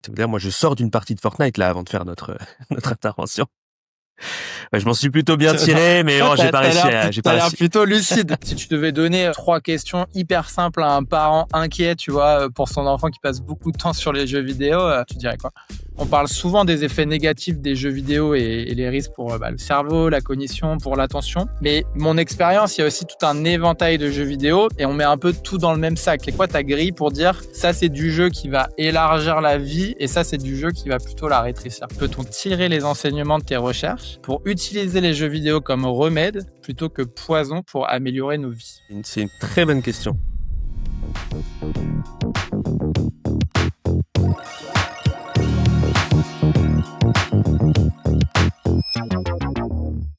Ça veut dire, moi, je sors d'une partie de Fortnite là avant de faire notre notre intervention. Ouais, je m'en suis plutôt bien tiré, mais Toi, non, j'ai pas réussi. T'as l'air plutôt lucide. Si tu devais donner 3 questions hyper simples à un parent inquiet, tu vois, pour son enfant qui passe beaucoup de temps sur les jeux vidéo, tu dirais quoi? On parle souvent des effets négatifs des jeux vidéo et les risques pour le cerveau, la cognition, pour l'attention. Mais mon expérience, il y a aussi tout un éventail de jeux vidéo et on met un peu tout dans le même sac. C'est quoi ta grille pour dire ça, c'est du jeu qui va élargir la vie et ça, c'est du jeu qui va plutôt la rétrécir? Peut-on tirer les enseignements de tes recherches pour utiliser les jeux vidéo comme remède plutôt que poison pour améliorer nos vies? C'est une très bonne question.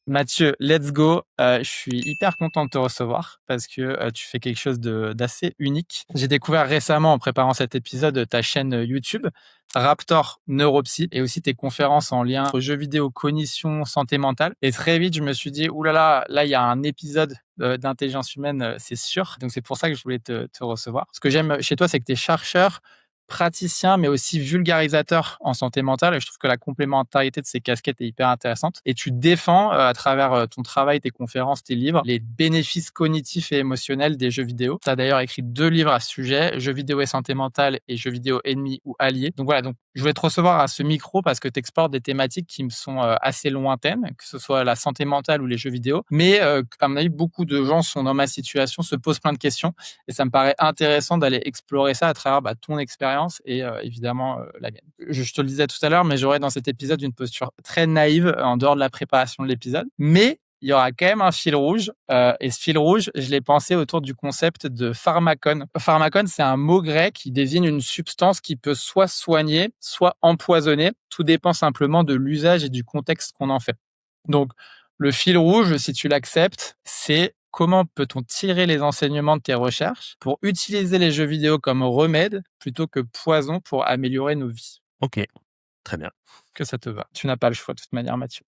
Mathieu, let's go. Je suis hyper content de te recevoir parce que tu fais quelque chose d'assez unique. J'ai découvert récemment, en préparant cet épisode, ta chaîne YouTube, Raptor Neuropsy, et aussi tes conférences en lien aux jeux vidéo, cognition, santé mentale. Et très vite, je me suis dit, oulala, là, il y a un épisode d'intelligence humaine, c'est sûr. Donc, c'est pour ça que je voulais te recevoir. Ce que j'aime chez toi, c'est que tu es chercheur, praticien, mais aussi vulgarisateur en santé mentale. Et je trouve que la complémentarité de ces casquettes est hyper intéressante. Et tu défends, à travers ton travail, tes conférences, tes livres, les bénéfices cognitifs et émotionnels des jeux vidéo. Tu as d'ailleurs écrit 2 livres à ce sujet, Jeux vidéo et santé mentale et Jeux vidéo ennemis ou alliés. Donc voilà, donc je voulais te recevoir à ce micro parce que tu exportes des thématiques qui me sont assez lointaines, que ce soit la santé mentale ou les jeux vidéo. Mais à mon avis, beaucoup de gens sont dans ma situation, se posent plein de questions. Et ça me paraît intéressant d'aller explorer ça à travers ton expérience et évidemment la mienne. Je te le disais tout à l'heure, mais j'aurai dans cet épisode une posture très naïve en dehors de la préparation de l'épisode. Mais il y aura quand même un fil rouge. Et ce fil rouge, je l'ai pensé autour du concept de pharmacone. Pharmacone, c'est un mot grec qui désigne une substance qui peut soit soigner, soit empoisonner. Tout dépend simplement de l'usage et du contexte qu'on en fait. Donc, le fil rouge, si tu l'acceptes, c'est comment peut-on tirer les enseignements de tes recherches pour utiliser les jeux vidéo comme remède plutôt que poison pour améliorer nos vies? Ok, très bien. Que ça te va. Tu n'as pas le choix de toute manière, Mathieu.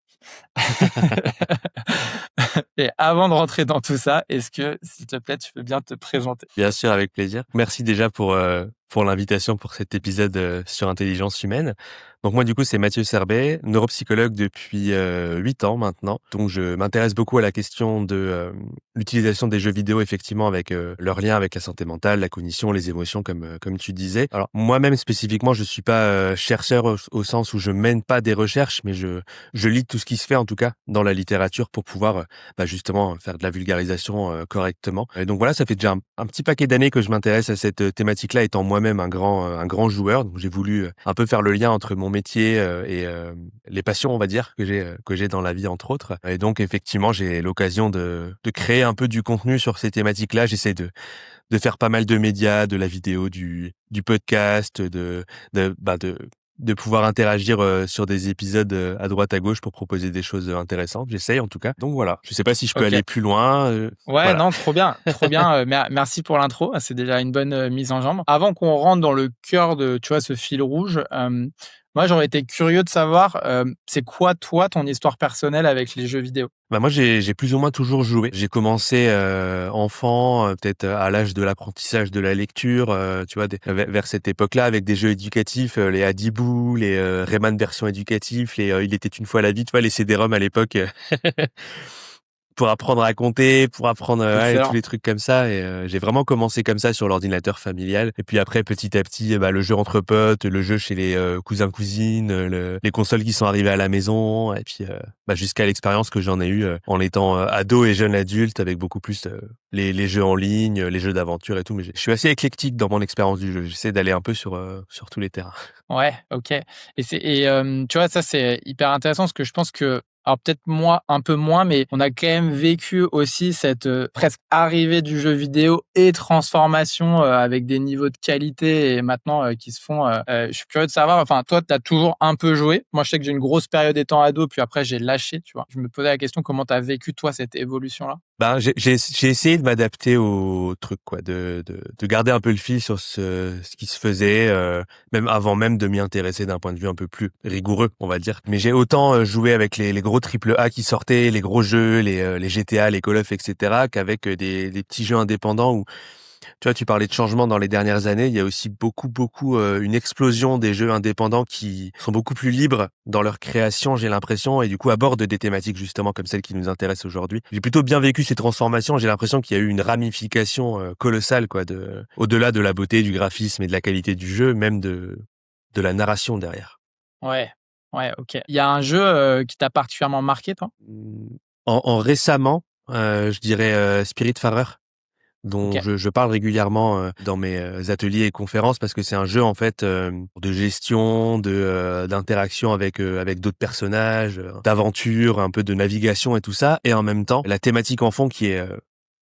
Et avant de rentrer dans tout ça, est-ce que, s'il te plaît, tu peux bien te présenter? Bien sûr, avec plaisir. Merci déjà pour l'invitation pour cet épisode sur intelligence humaine. Donc moi, du coup, c'est Mathieu Serbet, neuropsychologue depuis 8 ans maintenant. Donc je m'intéresse beaucoup à la question de l'utilisation des jeux vidéo, effectivement, avec leur lien avec la santé mentale, la cognition, les émotions, comme tu disais. Alors moi-même, spécifiquement, je suis pas chercheur au sens où je mène pas des recherches, mais je lis tout ce qui se fait, en tout cas, dans la littérature pour pouvoir justement faire de la vulgarisation correctement. Et donc voilà, ça fait déjà un petit paquet d'années que je m'intéresse à cette thématique-là, étant moi-même un grand joueur. Donc j'ai voulu un peu faire le lien entre mon métier et les passions, on va dire, que j'ai dans la vie, entre autres. Et donc effectivement, j'ai l'occasion de créer un peu du contenu sur ces thématiques-là. J'essaie de faire pas mal de médias, de la vidéo, du podcast, de pouvoir interagir sur des épisodes à droite à gauche pour proposer des choses intéressantes. J'essaye en tout cas. Donc voilà. Je sais pas si je peux aller plus loin. Ouais, voilà. non, trop bien, trop bien. Merci pour l'intro. C'est déjà une bonne mise en jambe. Avant qu'on rentre dans le cœur de, tu vois, ce fil rouge, moi, j'aurais été curieux de savoir, c'est quoi, toi, ton histoire personnelle avec les jeux vidéo? Moi, j'ai plus ou moins toujours joué. J'ai commencé enfant, peut-être à l'âge de l'apprentissage de la lecture, tu vois, vers cette époque-là, avec des jeux éducatifs, les Hadibou, les Rayman version éducatif, les Il était une fois la vie, tu vois, les CD-ROM à l'époque. Pour apprendre à compter, pour apprendre tous les trucs comme ça. Et j'ai vraiment commencé comme ça sur l'ordinateur familial. Et puis après, petit à petit, le jeu entre potes, le jeu chez les cousins-cousines, les consoles qui sont arrivées à la maison. Et puis jusqu'à l'expérience que j'en ai eue en étant ado et jeune adulte, avec beaucoup plus les jeux en ligne, les jeux d'aventure et tout. Mais je suis assez éclectique dans mon expérience du jeu. J'essaie d'aller un peu sur tous les terrains. Ouais, ok. Tu vois, ça, c'est hyper intéressant parce que je pense que, alors peut-être moi un peu moins, mais on a quand même vécu aussi cette presque arrivée du jeu vidéo et transformation avec des niveaux de qualité et maintenant qui se font. Je suis curieux de savoir, enfin toi, tu as toujours un peu joué. Moi, je sais que j'ai une grosse période étant ado, puis après j'ai lâché, tu vois. Je me posais la question, comment tu as vécu toi cette évolution-là? J'ai essayé de m'adapter au truc, quoi, de garder un peu le fil sur ce qui se faisait, même avant même de m'y intéresser d'un point de vue un peu plus rigoureux, on va dire. Mais j'ai autant joué avec les gros triple A qui sortaient, les gros jeux, les GTA, les Call of, etc., qu'avec des petits jeux indépendants où Tu vois, tu parlais de changement dans les dernières années. Il y a aussi beaucoup, une explosion des jeux indépendants qui sont beaucoup plus libres dans leur création, j'ai l'impression, et du coup abordent des thématiques justement comme celles qui nous intéressent aujourd'hui. J'ai plutôt bien vécu ces transformations. J'ai l'impression qu'il y a eu une ramification colossale, quoi, au-delà de la beauté, du graphisme et de la qualité du jeu, même de la narration derrière. Ouais, ouais, OK. Il y a un jeu, qui t'a particulièrement marqué, toi? En récemment, je dirais Spiritfarer, dont OK. je parle régulièrement dans mes ateliers et conférences parce que c'est un jeu en fait de gestion, d'interaction avec d'autres personnages, d'aventure, un peu de navigation et tout ça, et en même temps la thématique en fond qui est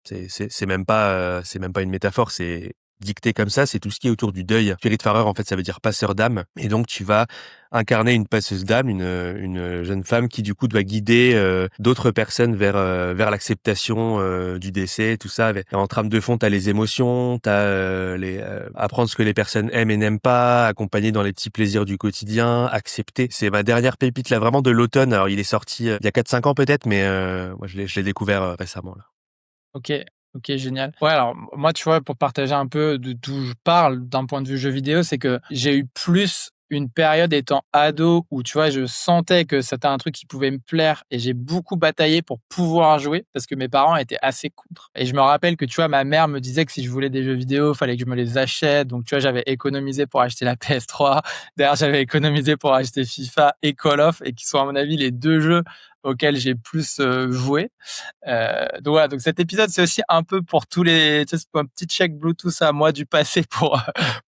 c'est même pas une métaphore, c'est dicté comme ça, c'est tout ce qui est autour du deuil. Spiritfarer, en fait, ça veut dire passeur d'âme, et donc tu vas incarner une passeuse d'âme, une jeune femme qui du coup doit guider d'autres personnes vers l'acceptation du décès, tout ça. En trame de fond, t'as les émotions, t'as apprendre ce que les personnes aiment et n'aiment pas, accompagner dans les petits plaisirs du quotidien, accepter. C'est ma dernière pépite là, vraiment de l'automne. Alors il est sorti il y a 4-5 ans peut-être, mais moi je l'ai découvert récemment là. OK, OK, génial. Ouais, alors moi, tu vois, pour partager un peu de d'où je parle d'un point de vue jeu vidéo, c'est que j'ai eu plus une période étant ado où, tu vois, je sentais que c'était un truc qui pouvait me plaire et j'ai beaucoup bataillé pour pouvoir jouer parce que mes parents étaient assez contre. Et je me rappelle que, tu vois, ma mère me disait que si je voulais des jeux vidéo, fallait que je me les achète. Donc, tu vois, j'avais économisé pour acheter la PS3. D'ailleurs, j'avais économisé pour acheter FIFA et Call of, et qui sont, à mon avis, les 2 jeux auxquels j'ai plus joué. Donc voilà, donc cet épisode, c'est aussi un peu pour tous les, tu sais, c'est un petit check Bluetooth à moi du passé pour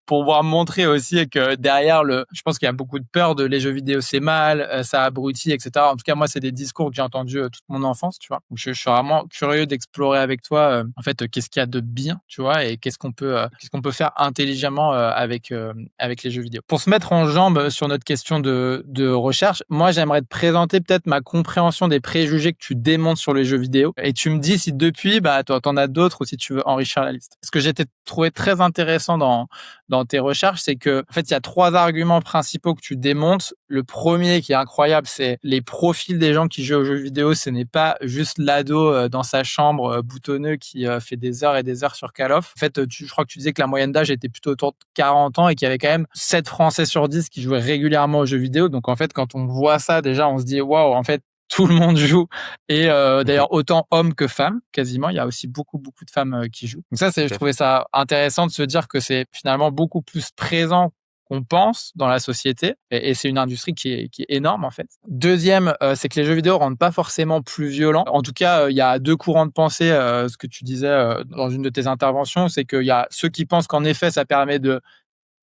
pouvoir montrer aussi que derrière je pense qu'il y a beaucoup de peur de les jeux vidéo, c'est mal, ça abrutit, etc. En tout cas, moi, c'est des discours que j'ai entendus toute mon enfance, tu vois. Donc je suis vraiment curieux d'explorer avec toi, en fait, qu'est-ce qu'il y a de bien, tu vois, et qu'est-ce qu'on peut faire intelligemment avec les jeux vidéo. Pour se mettre en jambe sur notre question de recherche, moi, j'aimerais te présenter peut-être ma compréhension des préjugés que tu démontes sur les jeux vidéo, et tu me dis si depuis, bah, t'en as d'autres ou si tu veux enrichir la liste. Ce que j'ai trouvé très intéressant dans tes recherches, c'est que, en fait, il y a 3 arguments principaux que tu démontes. Le premier qui est incroyable, c'est les profils des gens qui jouent aux jeux vidéo. Ce n'est pas juste l'ado dans sa chambre boutonneux qui fait des heures et des heures sur Call of. En fait, je crois que tu disais que la moyenne d'âge était plutôt autour de 40 ans et qu'il y avait quand même 7 Français sur 10 qui jouaient régulièrement aux jeux vidéo. Donc, en fait, quand on voit ça, déjà, on se dit, waouh, en fait, tout le monde joue, et d'ailleurs autant hommes que femmes quasiment. Il y a aussi beaucoup de femmes qui jouent. Donc ça, je Tout à fait. trouvais ça intéressant de se dire que c'est finalement beaucoup plus présent qu'on pense dans la société, et c'est une industrie qui est énorme en fait. Deuxième, c'est que les jeux vidéo rendent pas forcément plus violents. En tout cas, il y a 2 courants de pensée, ce que tu disais dans une de tes interventions, c'est qu'il y a ceux qui pensent qu'en effet ça permet de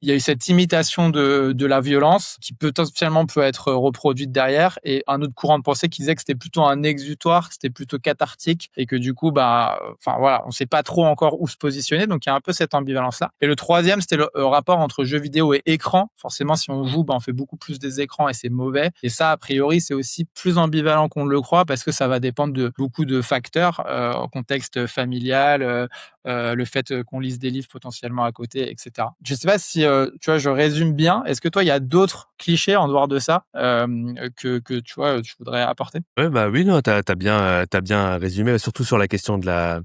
il y a eu cette imitation de la violence qui potentiellement peut être reproduite derrière, et un autre courant de pensée qui disait que c'était plutôt un exutoire, que c'était plutôt cathartique, et que du coup, bah, enfin voilà, on sait pas trop encore où se positionner. Donc il y a un peu cette ambivalence-là. Et le troisième, c'était le rapport entre jeux vidéo et écran. Forcément, si on joue, bah, on fait beaucoup plus des écrans et c'est mauvais. Et ça, a priori, c'est aussi plus ambivalent qu'on ne le croit parce que ça va dépendre de beaucoup de facteurs, contexte familial, le fait qu'on lise des livres potentiellement à côté, etc. Je sais pas si tu vois, je résume bien. Est-ce que toi, il y a d'autres clichés en dehors de ça que tu vois, tu voudrais apporter? Ouais, bah, oui, non, t'as bien résumé, surtout sur la question de la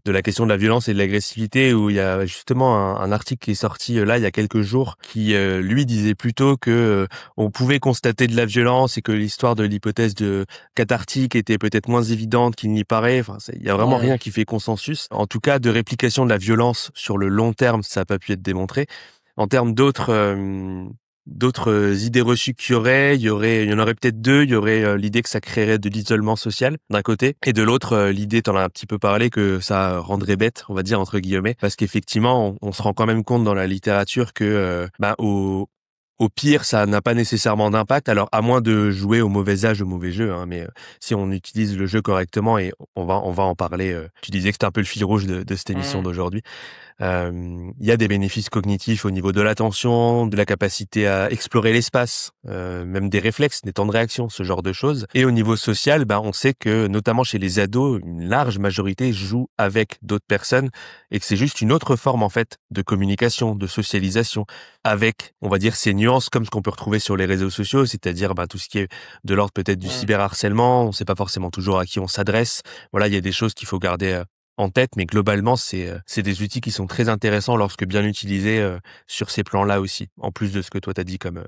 violence et de l'agressivité, où il y a justement un article qui est sorti, là, il y a quelques jours, qui, lui disait plutôt que, on pouvait constater de la violence et que l'histoire de l'hypothèse de cathartique était peut-être moins évidente qu'il n'y paraît. Enfin, il y a vraiment Ouais. rien qui fait consensus. En tout cas, de réplication de la violence sur le long terme, ça a pas pu être démontré. En termes d'autres idées reçues il y en aurait peut-être 2. Il y aurait l'idée que ça créerait de l'isolement social d'un côté, et de l'autre l'idée, t'en as un petit peu parlé, que ça rendrait bête, on va dire entre guillemets, parce qu'effectivement on se rend quand même compte dans la littérature que au pire, ça n'a pas nécessairement d'impact, alors à moins de jouer au mauvais âge, au mauvais jeu, hein, mais si on utilise le jeu correctement, et on va en parler. Tu disais que c'était un peu le fil rouge de cette émission Mmh. d'aujourd'hui. Il y a des bénéfices cognitifs au niveau de l'attention, de la capacité à explorer l'espace, même des réflexes, des temps de réaction, ce genre de choses. Et au niveau social, ben, on sait que, notamment chez les ados, une large majorité joue avec d'autres personnes, et que c'est juste une autre forme, en fait, de communication, de socialisation, avec, on va dire, ces nuances comme ce qu'on peut retrouver sur les réseaux sociaux, c'est-à-dire, ben, tout ce qui est de l'ordre peut-être du Mmh. cyberharcèlement. On sait pas forcément toujours à qui on s'adresse. Voilà, il y a des choses qu'il faut garder en tête, mais globalement, c'est des outils qui sont très intéressants lorsque bien utilisés, sur ces plans-là aussi, en plus de ce que toi tu as dit comme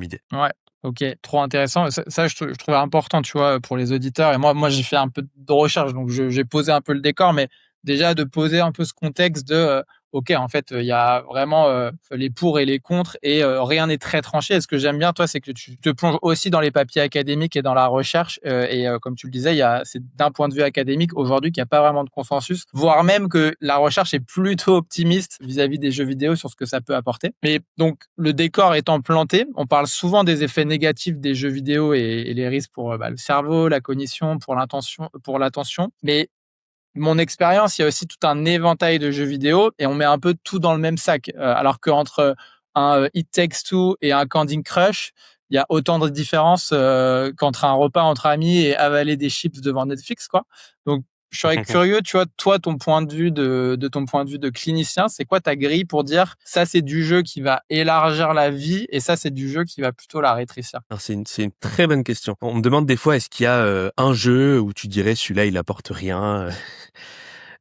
idée. Ouais, OK, trop intéressant. Ça je trouvais important, tu vois, pour les auditeurs et moi j'ai fait un peu de recherche, donc j'ai posé un peu le décor, mais déjà de poser un peu ce contexte de, OK, en fait, il y a vraiment, les pour et les contre et rien n'est très tranché et ce que j'aime bien, toi, c'est que tu te plonges aussi dans les papiers académiques et dans la recherche, et comme tu le disais, c'est d'un point de vue académique aujourd'hui qu'il y a pas vraiment de consensus, voire même que la recherche est plutôt optimiste vis-à-vis des jeux vidéo sur ce que ça peut apporter. Mais donc le décor étant planté, on parle souvent des effets négatifs des jeux vidéo et les risques pour, le cerveau, la cognition, pour l'attention. Mais mon expérience, il y a aussi tout un éventail de jeux vidéo et on met un peu tout dans le même sac. Alors qu'entre un It Takes Two et un Candy Crush, il y a autant de différences qu'entre un repas entre amis et avaler des chips devant Netflix, quoi. Donc, je serais curieux, tu vois, toi, ton point de vue de ton point de vue de clinicien, c'est quoi ta grille pour dire ça, c'est du jeu qui va élargir la vie et ça, c'est du jeu qui va plutôt la rétrécir? Alors c'est une très bonne question. On me demande des fois, est-ce qu'il y a, un jeu où tu dirais: «Celui-là, il apporte rien»,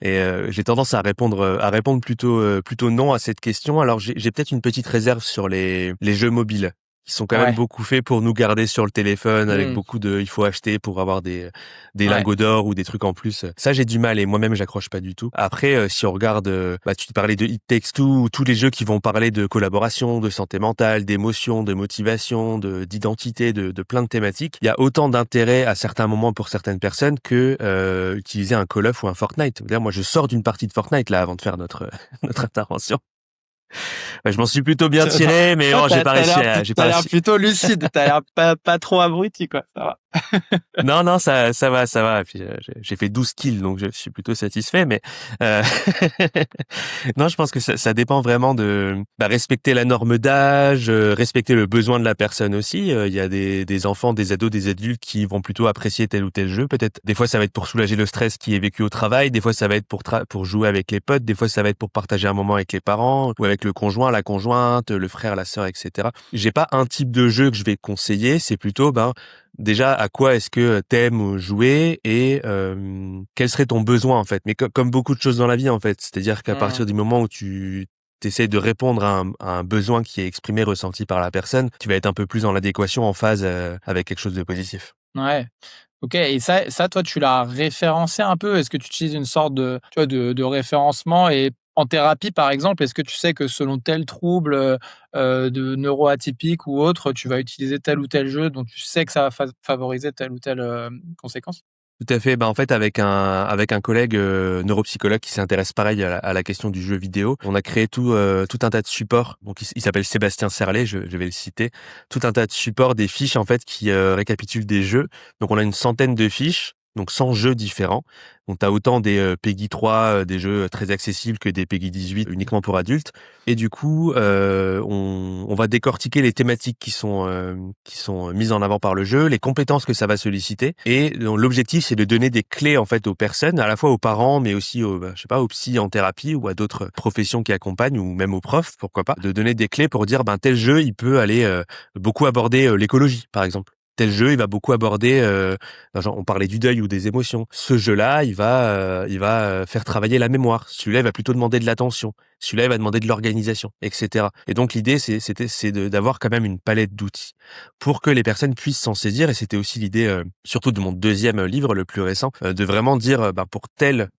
et j'ai tendance à répondre plutôt non à cette question. Alors j'ai peut-être une petite réserve sur les jeux mobiles, qui sont quand même Ouais. beaucoup faits pour nous garder sur le téléphone avec Mmh. beaucoup de il faut acheter pour avoir des Ouais. lingots d'or ou des trucs en plus. Ça, j'ai du mal et moi-même, j'accroche pas du tout. Après, si on regarde, tu parlais de It Takes Two, tous les jeux qui vont parler de collaboration, de santé mentale, d'émotion, de motivation, d'identité, de plein de thématiques. Il y a autant d'intérêt à certains moments pour certaines personnes que, utiliser un Call of ou un Fortnite. D'ailleurs, moi, je sors d'une partie de Fortnite là avant de faire notre notre intervention. Ouais, je m'en suis plutôt bien tiré, mais Toi, bon, j'ai tu pas l'air réussi. plutôt lucide, tu as l'air pas trop abruti, quoi, ça va. Non, non, ça va, ça va. Et puis, j'ai fait 12 kills, donc je suis plutôt satisfait. Mais heu, non, je pense que ça dépend vraiment de, respecter la norme d'âge, respecter le besoin de la personne aussi. Il y a des enfants, des ados, des adultes qui vont plutôt apprécier tel ou tel jeu. Peut-être des fois, ça va être pour soulager le stress qui est vécu au travail. Des fois, ça va être pour jouer avec les potes. Des fois, ça va être pour partager un moment avec les parents ou avec le conjoint, la conjointe, le frère, la sœur, et cetera. J'ai pas un type de jeu que je vais conseiller. C'est plutôt, déjà, à quoi est-ce que t'aimes jouer et quel serait ton besoin, en fait? Mais comme beaucoup de choses dans la vie, en fait. C'est-à-dire qu'à Mmh. partir du moment où tu essaies de répondre à un besoin qui est exprimé, ressenti par la personne, tu vas être un peu plus en adéquation, en phase, avec quelque chose de positif. Ouais. OK et ça, toi, tu l'as référencé un peu? Est-ce que tu utilises une sorte de, tu vois, de référencement et en thérapie, par exemple, est-ce que tu sais que selon tel trouble, de neuroatypique ou autre, tu vas utiliser tel ou tel jeu dont tu sais que ça va favoriser telle ou telle, conséquence? Tout à fait. En fait, avec un collègue, neuropsychologue qui s'intéresse pareil à la question du jeu vidéo, on a créé tout un tas de supports. Donc il s'appelle Sébastien Serlet, je vais le citer. Tout un tas de supports, des fiches en fait qui, récapitulent des jeux. Donc on a une centaine de fiches, donc 100 jeux différents. Donc tu as autant des, PEGI 3, des jeux très accessibles que des PEGI 18 uniquement pour adultes et du coup, on va décortiquer les thématiques qui sont mises en avant par le jeu, les compétences que ça va solliciter et donc l'objectif, c'est de donner des clés, en fait, aux personnes, à la fois aux parents, mais aussi aux, je sais pas, aux psys en thérapie ou à d'autres professions qui accompagnent ou même aux profs, pourquoi pas, de donner des clés pour dire, tel jeu, il peut aller, beaucoup aborder, l'écologie, par exemple. Tel jeu, il va beaucoup aborder, genre on parlait du deuil ou des émotions. Ce jeu-là, il va faire travailler la mémoire. Celui-là, il va plutôt demander de l'attention. Celui-là, il va demander de l'organisation, et cetera. Et donc l'idée, c'est d'avoir quand même une palette d'outils pour que les personnes puissent s'en saisir. Et c'était aussi l'idée, surtout de mon deuxième livre, le plus récent, de vraiment dire, pour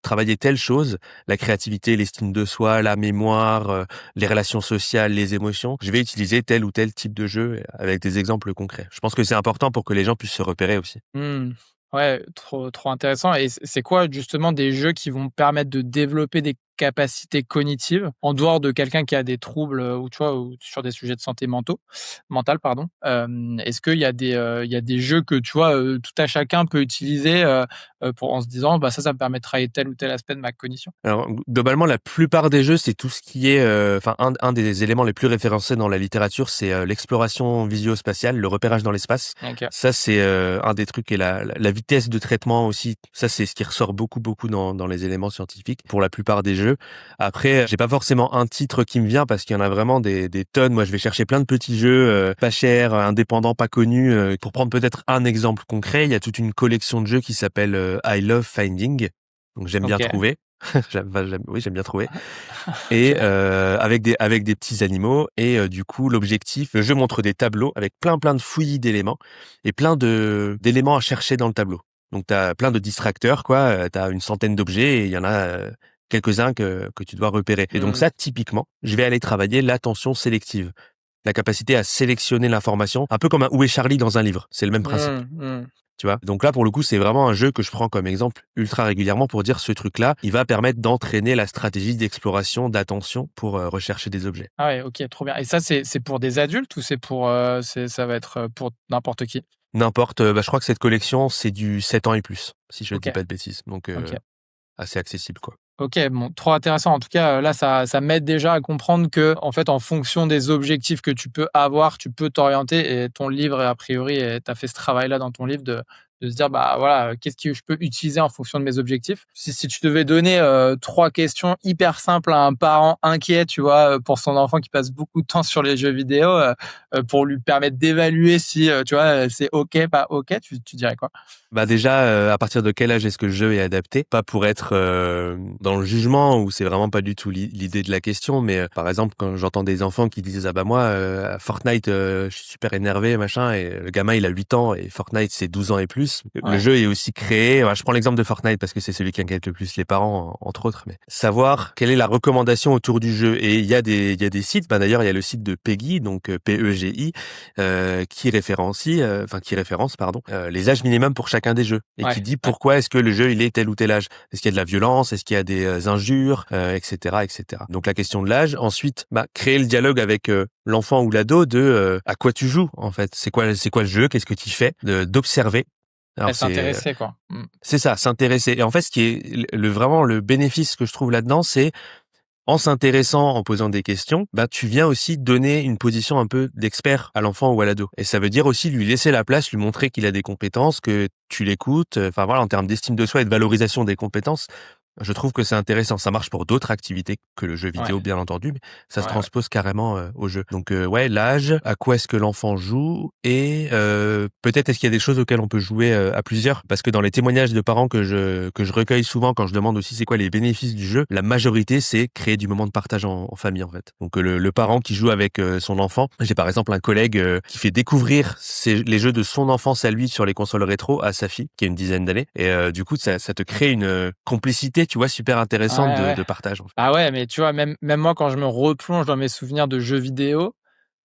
travailler telle chose, la créativité, l'estime de soi, la mémoire, les relations sociales, les émotions, je vais utiliser tel ou tel type de jeu avec des exemples concrets. Je pense que c'est important pour que les gens puissent se repérer aussi. Mmh. Ouais, trop intéressant et c'est quoi justement des jeux qui vont permettre de développer des capacités cognitives en dehors de quelqu'un qui a des troubles, ou tu vois, ou sur des sujets de santé mentale pardon. Est-ce qu'il y a il y a des jeux que tu vois, tout à chacun peut utiliser, pour en se disant: «Bah, ça me permet de travailler tel ou tel aspect de ma cognition»? Alors, globalement, la plupart des jeux, c'est tout ce qui est, un des éléments les plus référencés dans la littérature, c'est, l'exploration visio-spatiale, le repérage dans l'espace. OK. Ça, c'est, un des trucs et la vitesse de traitement aussi. Ça, c'est ce qui ressort beaucoup dans les éléments scientifiques pour la plupart des jeux. Après, j'ai pas forcément un titre qui me vient parce qu'il y en a vraiment des tonnes. Moi, je vais chercher plein de petits jeux, pas chers, indépendants, pas connus. Pour prendre peut-être un exemple concret, il y a toute une collection de jeux qui s'appelle, I Love Finding, donc j'aime bien OK. trouver. Oui, j'aime bien trouver et OK. avec des petits animaux et du coup, le jeu montre des tableaux avec plein de fouillis d'éléments et plein de d'éléments à chercher dans le tableau. Donc tu as plein de distracteurs quoi, tu as une centaine d'objets et il y en a, quelques-uns que tu dois repérer et donc Mmh. ça, typiquement, je vais aller travailler l'attention sélective. La capacité à sélectionner l'information, un peu comme un Où est Charlie dans un livre, c'est le même principe. Mmh, mmh. Tu vois? Donc là, pour le coup, c'est vraiment un jeu que je prends comme exemple ultra régulièrement pour dire ce truc-là, il va permettre d'entraîner la stratégie d'exploration, d'attention pour, rechercher des objets. Ah ouais, OK, trop bien et ça, c'est pour des adultes ou c'est pour, ça va être, pour n'importe qui? N'importe, je crois que cette collection, c'est du 7 ans et plus, si je dis OK, pas de bêtises, donc OK. assez accessible, quoi. OK, bon, trop intéressant. En tout cas, là, ça m'aide déjà à comprendre que, en fait, en fonction des objectifs que tu peux avoir, tu peux t'orienter et ton livre, a priori, tu as fait ce travail-là dans ton livre de se dire: «Bah, voilà, qu'est-ce que je peux utiliser en fonction de mes objectifs?» Si tu devais donner, 3 questions hyper simples à un parent inquiet, tu vois, pour son enfant qui passe beaucoup de temps sur les jeux vidéo, pour lui permettre d'évaluer si, tu vois, c'est OK, pas OK, tu dirais quoi? Bah, déjà, à partir de quel âge est-ce que le jeu est adapté? Pas pour être, dans le jugement où c'est vraiment pas du tout l'idée de la question, mais, par exemple, quand j'entends des enfants qui disent: «Ah bah moi, à Fortnite, je suis super énervé machin» et le gamin il a 8 ans et Fortnite c'est 12 ans et plus. Le Ouais, jeu est aussi créé je prends l'exemple de Fortnite parce que c'est celui qui inquiète le plus les parents entre autres, mais savoir quelle est la recommandation autour du jeu et il y a des sites, bah, d'ailleurs il y a le site de PEGI donc PEGI, qui référence pardon, les âges minimums pour chacun des jeux et qui ouais, dit ouais, pourquoi est-ce que le jeu il est tel ou tel âge. Est-ce qu'il y a de la violence? Est-ce qu'il y a des, injures? Et cetera et cetera. Donc la question de l'âge. Ensuite, bah, créer le dialogue avec, l'enfant ou l'ado de, à quoi tu joues en fait? C'est quoi le jeu? Qu'est-ce que tu fais? D'observer. elle Alors s'intéressait, quoi. Mmh. c'est ça, s'intéresser et en fait ce qui est vraiment le bénéfice que je trouve là-dedans, c'est en s'intéressant, en posant des questions, bah, tu viens aussi donner une position un peu d'expert à l'enfant ou à l'ado. Et ça veut dire aussi lui laisser la place, lui montrer qu'il a des compétences, que tu l'écoutes. Enfin voilà, en termes d'estime de soi et de valorisation des compétences, je trouve que c'est intéressant. Ça marche pour d'autres activités que le jeu Ouais, vidéo, bien entendu, mais ça se ouais, ouais. transpose carrément au jeu. Donc ouais, l'âge, à quoi est-ce que l'enfant joue et peut-être est-ce qu'il y a des choses auxquelles on peut jouer à plusieurs. Parce que dans les témoignages de parents que je recueille souvent quand je demande aussi c'est quoi les bénéfices du jeu, la majorité c'est créer du moment de partage en famille en fait. Donc le parent qui joue avec son enfant, j'ai par exemple un collègue qui fait découvrir les jeux de son enfance à lui sur les consoles rétro à sa fille qui a une dizaine d'années et du coup ça te crée une complicité tu vois super Ouais, intéressante de, ouais. de partage en fait. Ah ouais, mais tu vois, même moi, quand je me replonge dans mes souvenirs de jeux vidéo,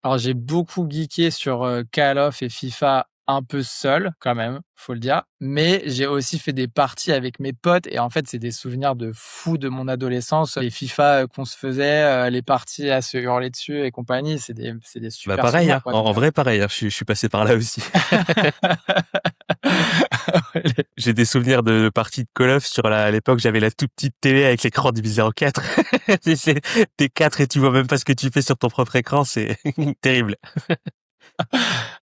alors j'ai beaucoup geeké sur, Call of et FIFA un peu seul quand même, faut le dire, mais j'ai aussi fait des parties avec mes potes et en fait, c'est des souvenirs de fou de mon adolescence. Les FIFA, qu'on se faisait, les parties à se hurler dessus et compagnie, c'est des Bah super pareil hein, souvenirs, quoi, en donc vrai pareil hein, je suis passé par là aussi. Ouais, J'ai des souvenirs de parties de Call of à l'époque, j'avais la toute petite télé avec l'écran divisé en 4. Tu 4 et tu vois même pas ce que tu fais sur ton propre écran, c'est terrible.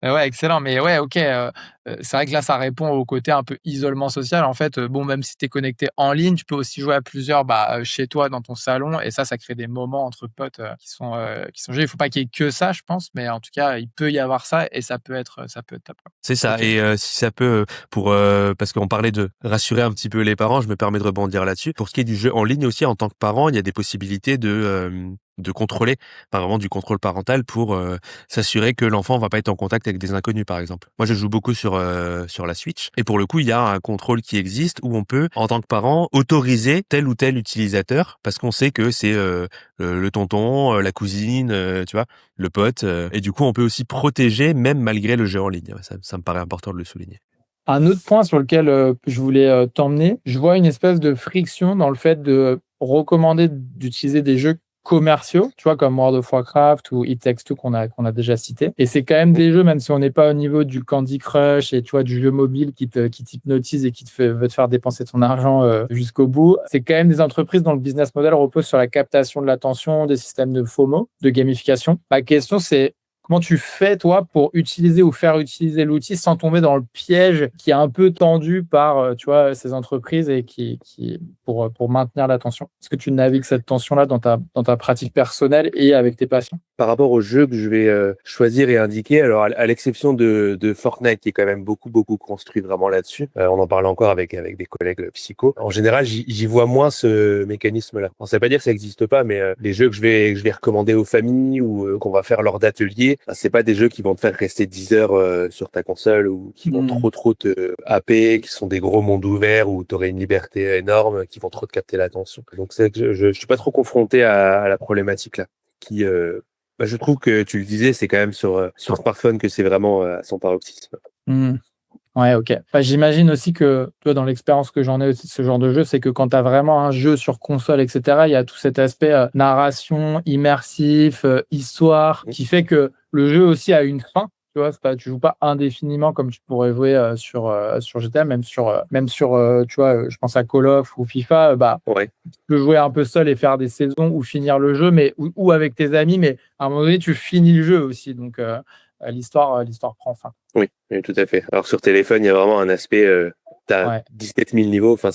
Ouais, excellent, mais ouais, OK, c'est vrai que là, ça répond au côté un peu isolement social. En fait, bon, même si tu es connecté en ligne, tu peux aussi jouer à plusieurs, bah, chez toi, dans ton salon et ça crée des moments entre potes, qui sont jolis. Il faut pas qu'il y ait que ça, je pense, mais en tout cas, il peut y avoir ça et ça peut être top, quoi. C'est ça OK. et si ça peut, parce qu'on parlait de rassurer un petit peu les parents, je me permets de rebondir là-dessus. Pour ce qui est du jeu en ligne aussi, en tant que parent, il y a des possibilités de contrôler, enfin vraiment du contrôle parental pour, s'assurer que l'enfant va pas être en contact avec des inconnus, par exemple. Moi, je joue beaucoup sur la Switch et pour le coup, il y a un contrôle qui existe où on peut, en tant que parent, autoriser tel ou tel utilisateur parce qu'on sait que c'est, le tonton, la cousine, tu vois? Le pote, et du coup, on peut aussi protéger même malgré le jeu en ligne. Ouais, ça me paraît important de le souligner. Un autre point sur lequel, je voulais, t'emmener, je vois une espèce de friction dans le fait de recommander d'utiliser des jeux commerciaux, tu vois? Comme World of Warcraft ou It Takes Two qu'on a déjà cité et c'est quand même des jeux, même si on n'est pas au niveau du Candy Crush et tu vois, du jeu mobile qui t'hypnotise et qui veut te faire dépenser ton argent, jusqu'au bout. C'est quand même des entreprises dont le business model repose sur la captation de l'attention, des systèmes de FOMO, de gamification. Ma question, c'est comment tu fais, toi, pour utiliser ou faire utiliser l'outil sans tomber dans le piège qui est un peu tendu par, tu vois, ces entreprises et qui pour maintenir l'attention? Est-ce que tu navigues cette tension-là dans ta pratique personnelle et avec tes patients? par rapport aux jeux que je vais choisir et indiquer, alors à l'exception de Fortnite qui est quand même beaucoup construit vraiment là-dessus, on en parlait encore avec des collègues psychos. En général, j'y vois moins ce mécanisme-là. Bon, ça veut pas dire que ça n'existe pas, mais les jeux que je vais recommander aux familles ou qu'on va faire lors d'ateliers, c'est pas des jeux qui vont te faire rester 10 heures sur ta console ou qui vont trop te happer, qui sont des gros mondes ouverts où tu aurais une liberté énorme, qui vont trop te capter l'attention. Donc c'est que je suis pas trop confronté à la problématique là, qui je trouve que tu le disais, c'est quand même sur smartphone que c'est vraiment à son paroxysme. Ouais, ok. J'imagine aussi que, toi, dans l'expérience que j'en ai aussi de ce genre de jeu, c'est que quand tu as vraiment un jeu sur console, etc., il y a tout cet aspect narration, immersif, histoire, qui fait que le jeu aussi a une fin. Tu vois, tu joues pas indéfiniment comme tu pourrais jouer sur GTA, même sur tu vois, je pense à Call of ou FIFA, Ouais. tu peux jouer un peu seul et faire des saisons ou finir le jeu, ou avec tes amis, mais à un moment donné, tu finis le jeu aussi. Donc, l'histoire prend fin. Oui, tout à fait. Alors sur téléphone, il y a vraiment un aspect, tu as Ouais. 17 000 niveaux, enfin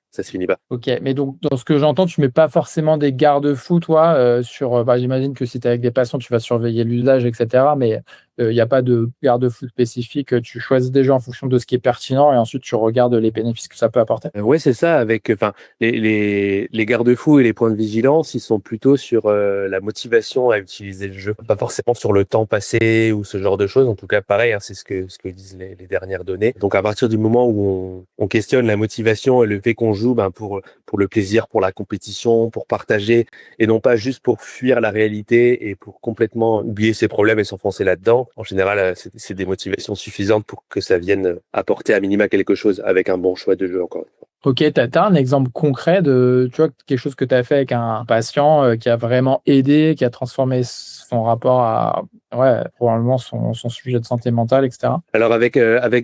ça se finit pas. Ok, mais donc dans ce que j'entends, tu mets pas forcément des garde-fous, toi, j'imagine que si tu es avec des patients, tu vas surveiller l'usage, etc. Mais il n'y a pas de garde-fous spécifique. Tu choisis déjà en fonction de ce qui est pertinent et ensuite tu regardes les bénéfices que ça peut apporter. Ouais, c'est ça. Avec, enfin, les garde-fous et les points de vigilance, ils sont plutôt sur la motivation à utiliser le jeu, pas forcément sur le temps passé ou ce genre de choses. En tout cas, pareil, hein, c'est ce que disent les dernières données. Donc, à partir du moment où on questionne la motivation et le fait qu'on joue, pour le plaisir, pour la compétition, pour partager, et non pas juste pour fuir la réalité et pour complètement oublier ses problèmes et s'enfoncer là-dedans. En général, c'est des motivations suffisantes pour que ça vienne apporter à minima quelque chose avec un bon choix de jeu, encore une fois. Ok, tu as un exemple concret de, tu vois, quelque chose que tu as fait avec un patient qui a vraiment aidé, qui a transformé son rapport à, ouais, probablement son sujet de santé mentale, etc. Alors avec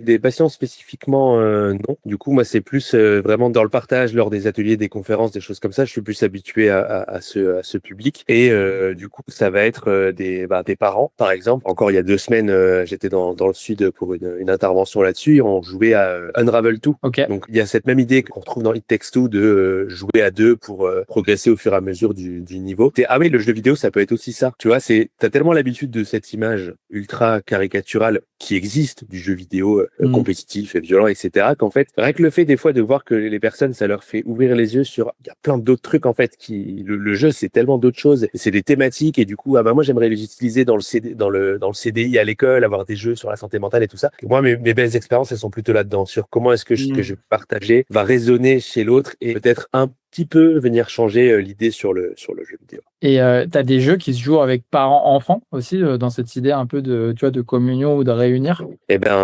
des patients spécifiquement, non. Du coup, moi, c'est plus vraiment dans le partage lors des ateliers, des conférences, des choses comme ça. Je suis plus habitué à ce public. Et du coup, ça va être des parents, par exemple. Encore il y a 2 semaines, j'étais dans le sud pour une intervention là-dessus. Et on jouait à Unravel 2. Ok. Donc il y a cette même idée qu'on retrouve dans It Takes Two de jouer à deux pour progresser au fur et à mesure du niveau. Ah oui, le jeu vidéo, ça peut être aussi ça. Tu vois, t'as tellement l'habitude de cette image ultra caricaturale qui existe du jeu vidéo compétitif et violent, etc., qu'en fait, rien que le fait des fois de voir que les personnes, ça leur fait ouvrir les yeux sur, il y a plein d'autres trucs, en fait, le jeu, c'est tellement d'autres choses, c'est des thématiques, et du coup, moi, j'aimerais les utiliser dans le CDI à l'école, avoir des jeux sur la santé mentale et tout ça. Et moi, mes belles expériences, elles sont plutôt là-dedans, sur comment est-ce que ce que je vais partager va résonner chez l'autre et peut-être un petit peu venir changer l'idée sur le jeu vidéo. Et tu as des jeux qui se jouent avec parents-enfants aussi, dans cette idée un peu de, tu vois, de communion ou de réunir? Eh ben,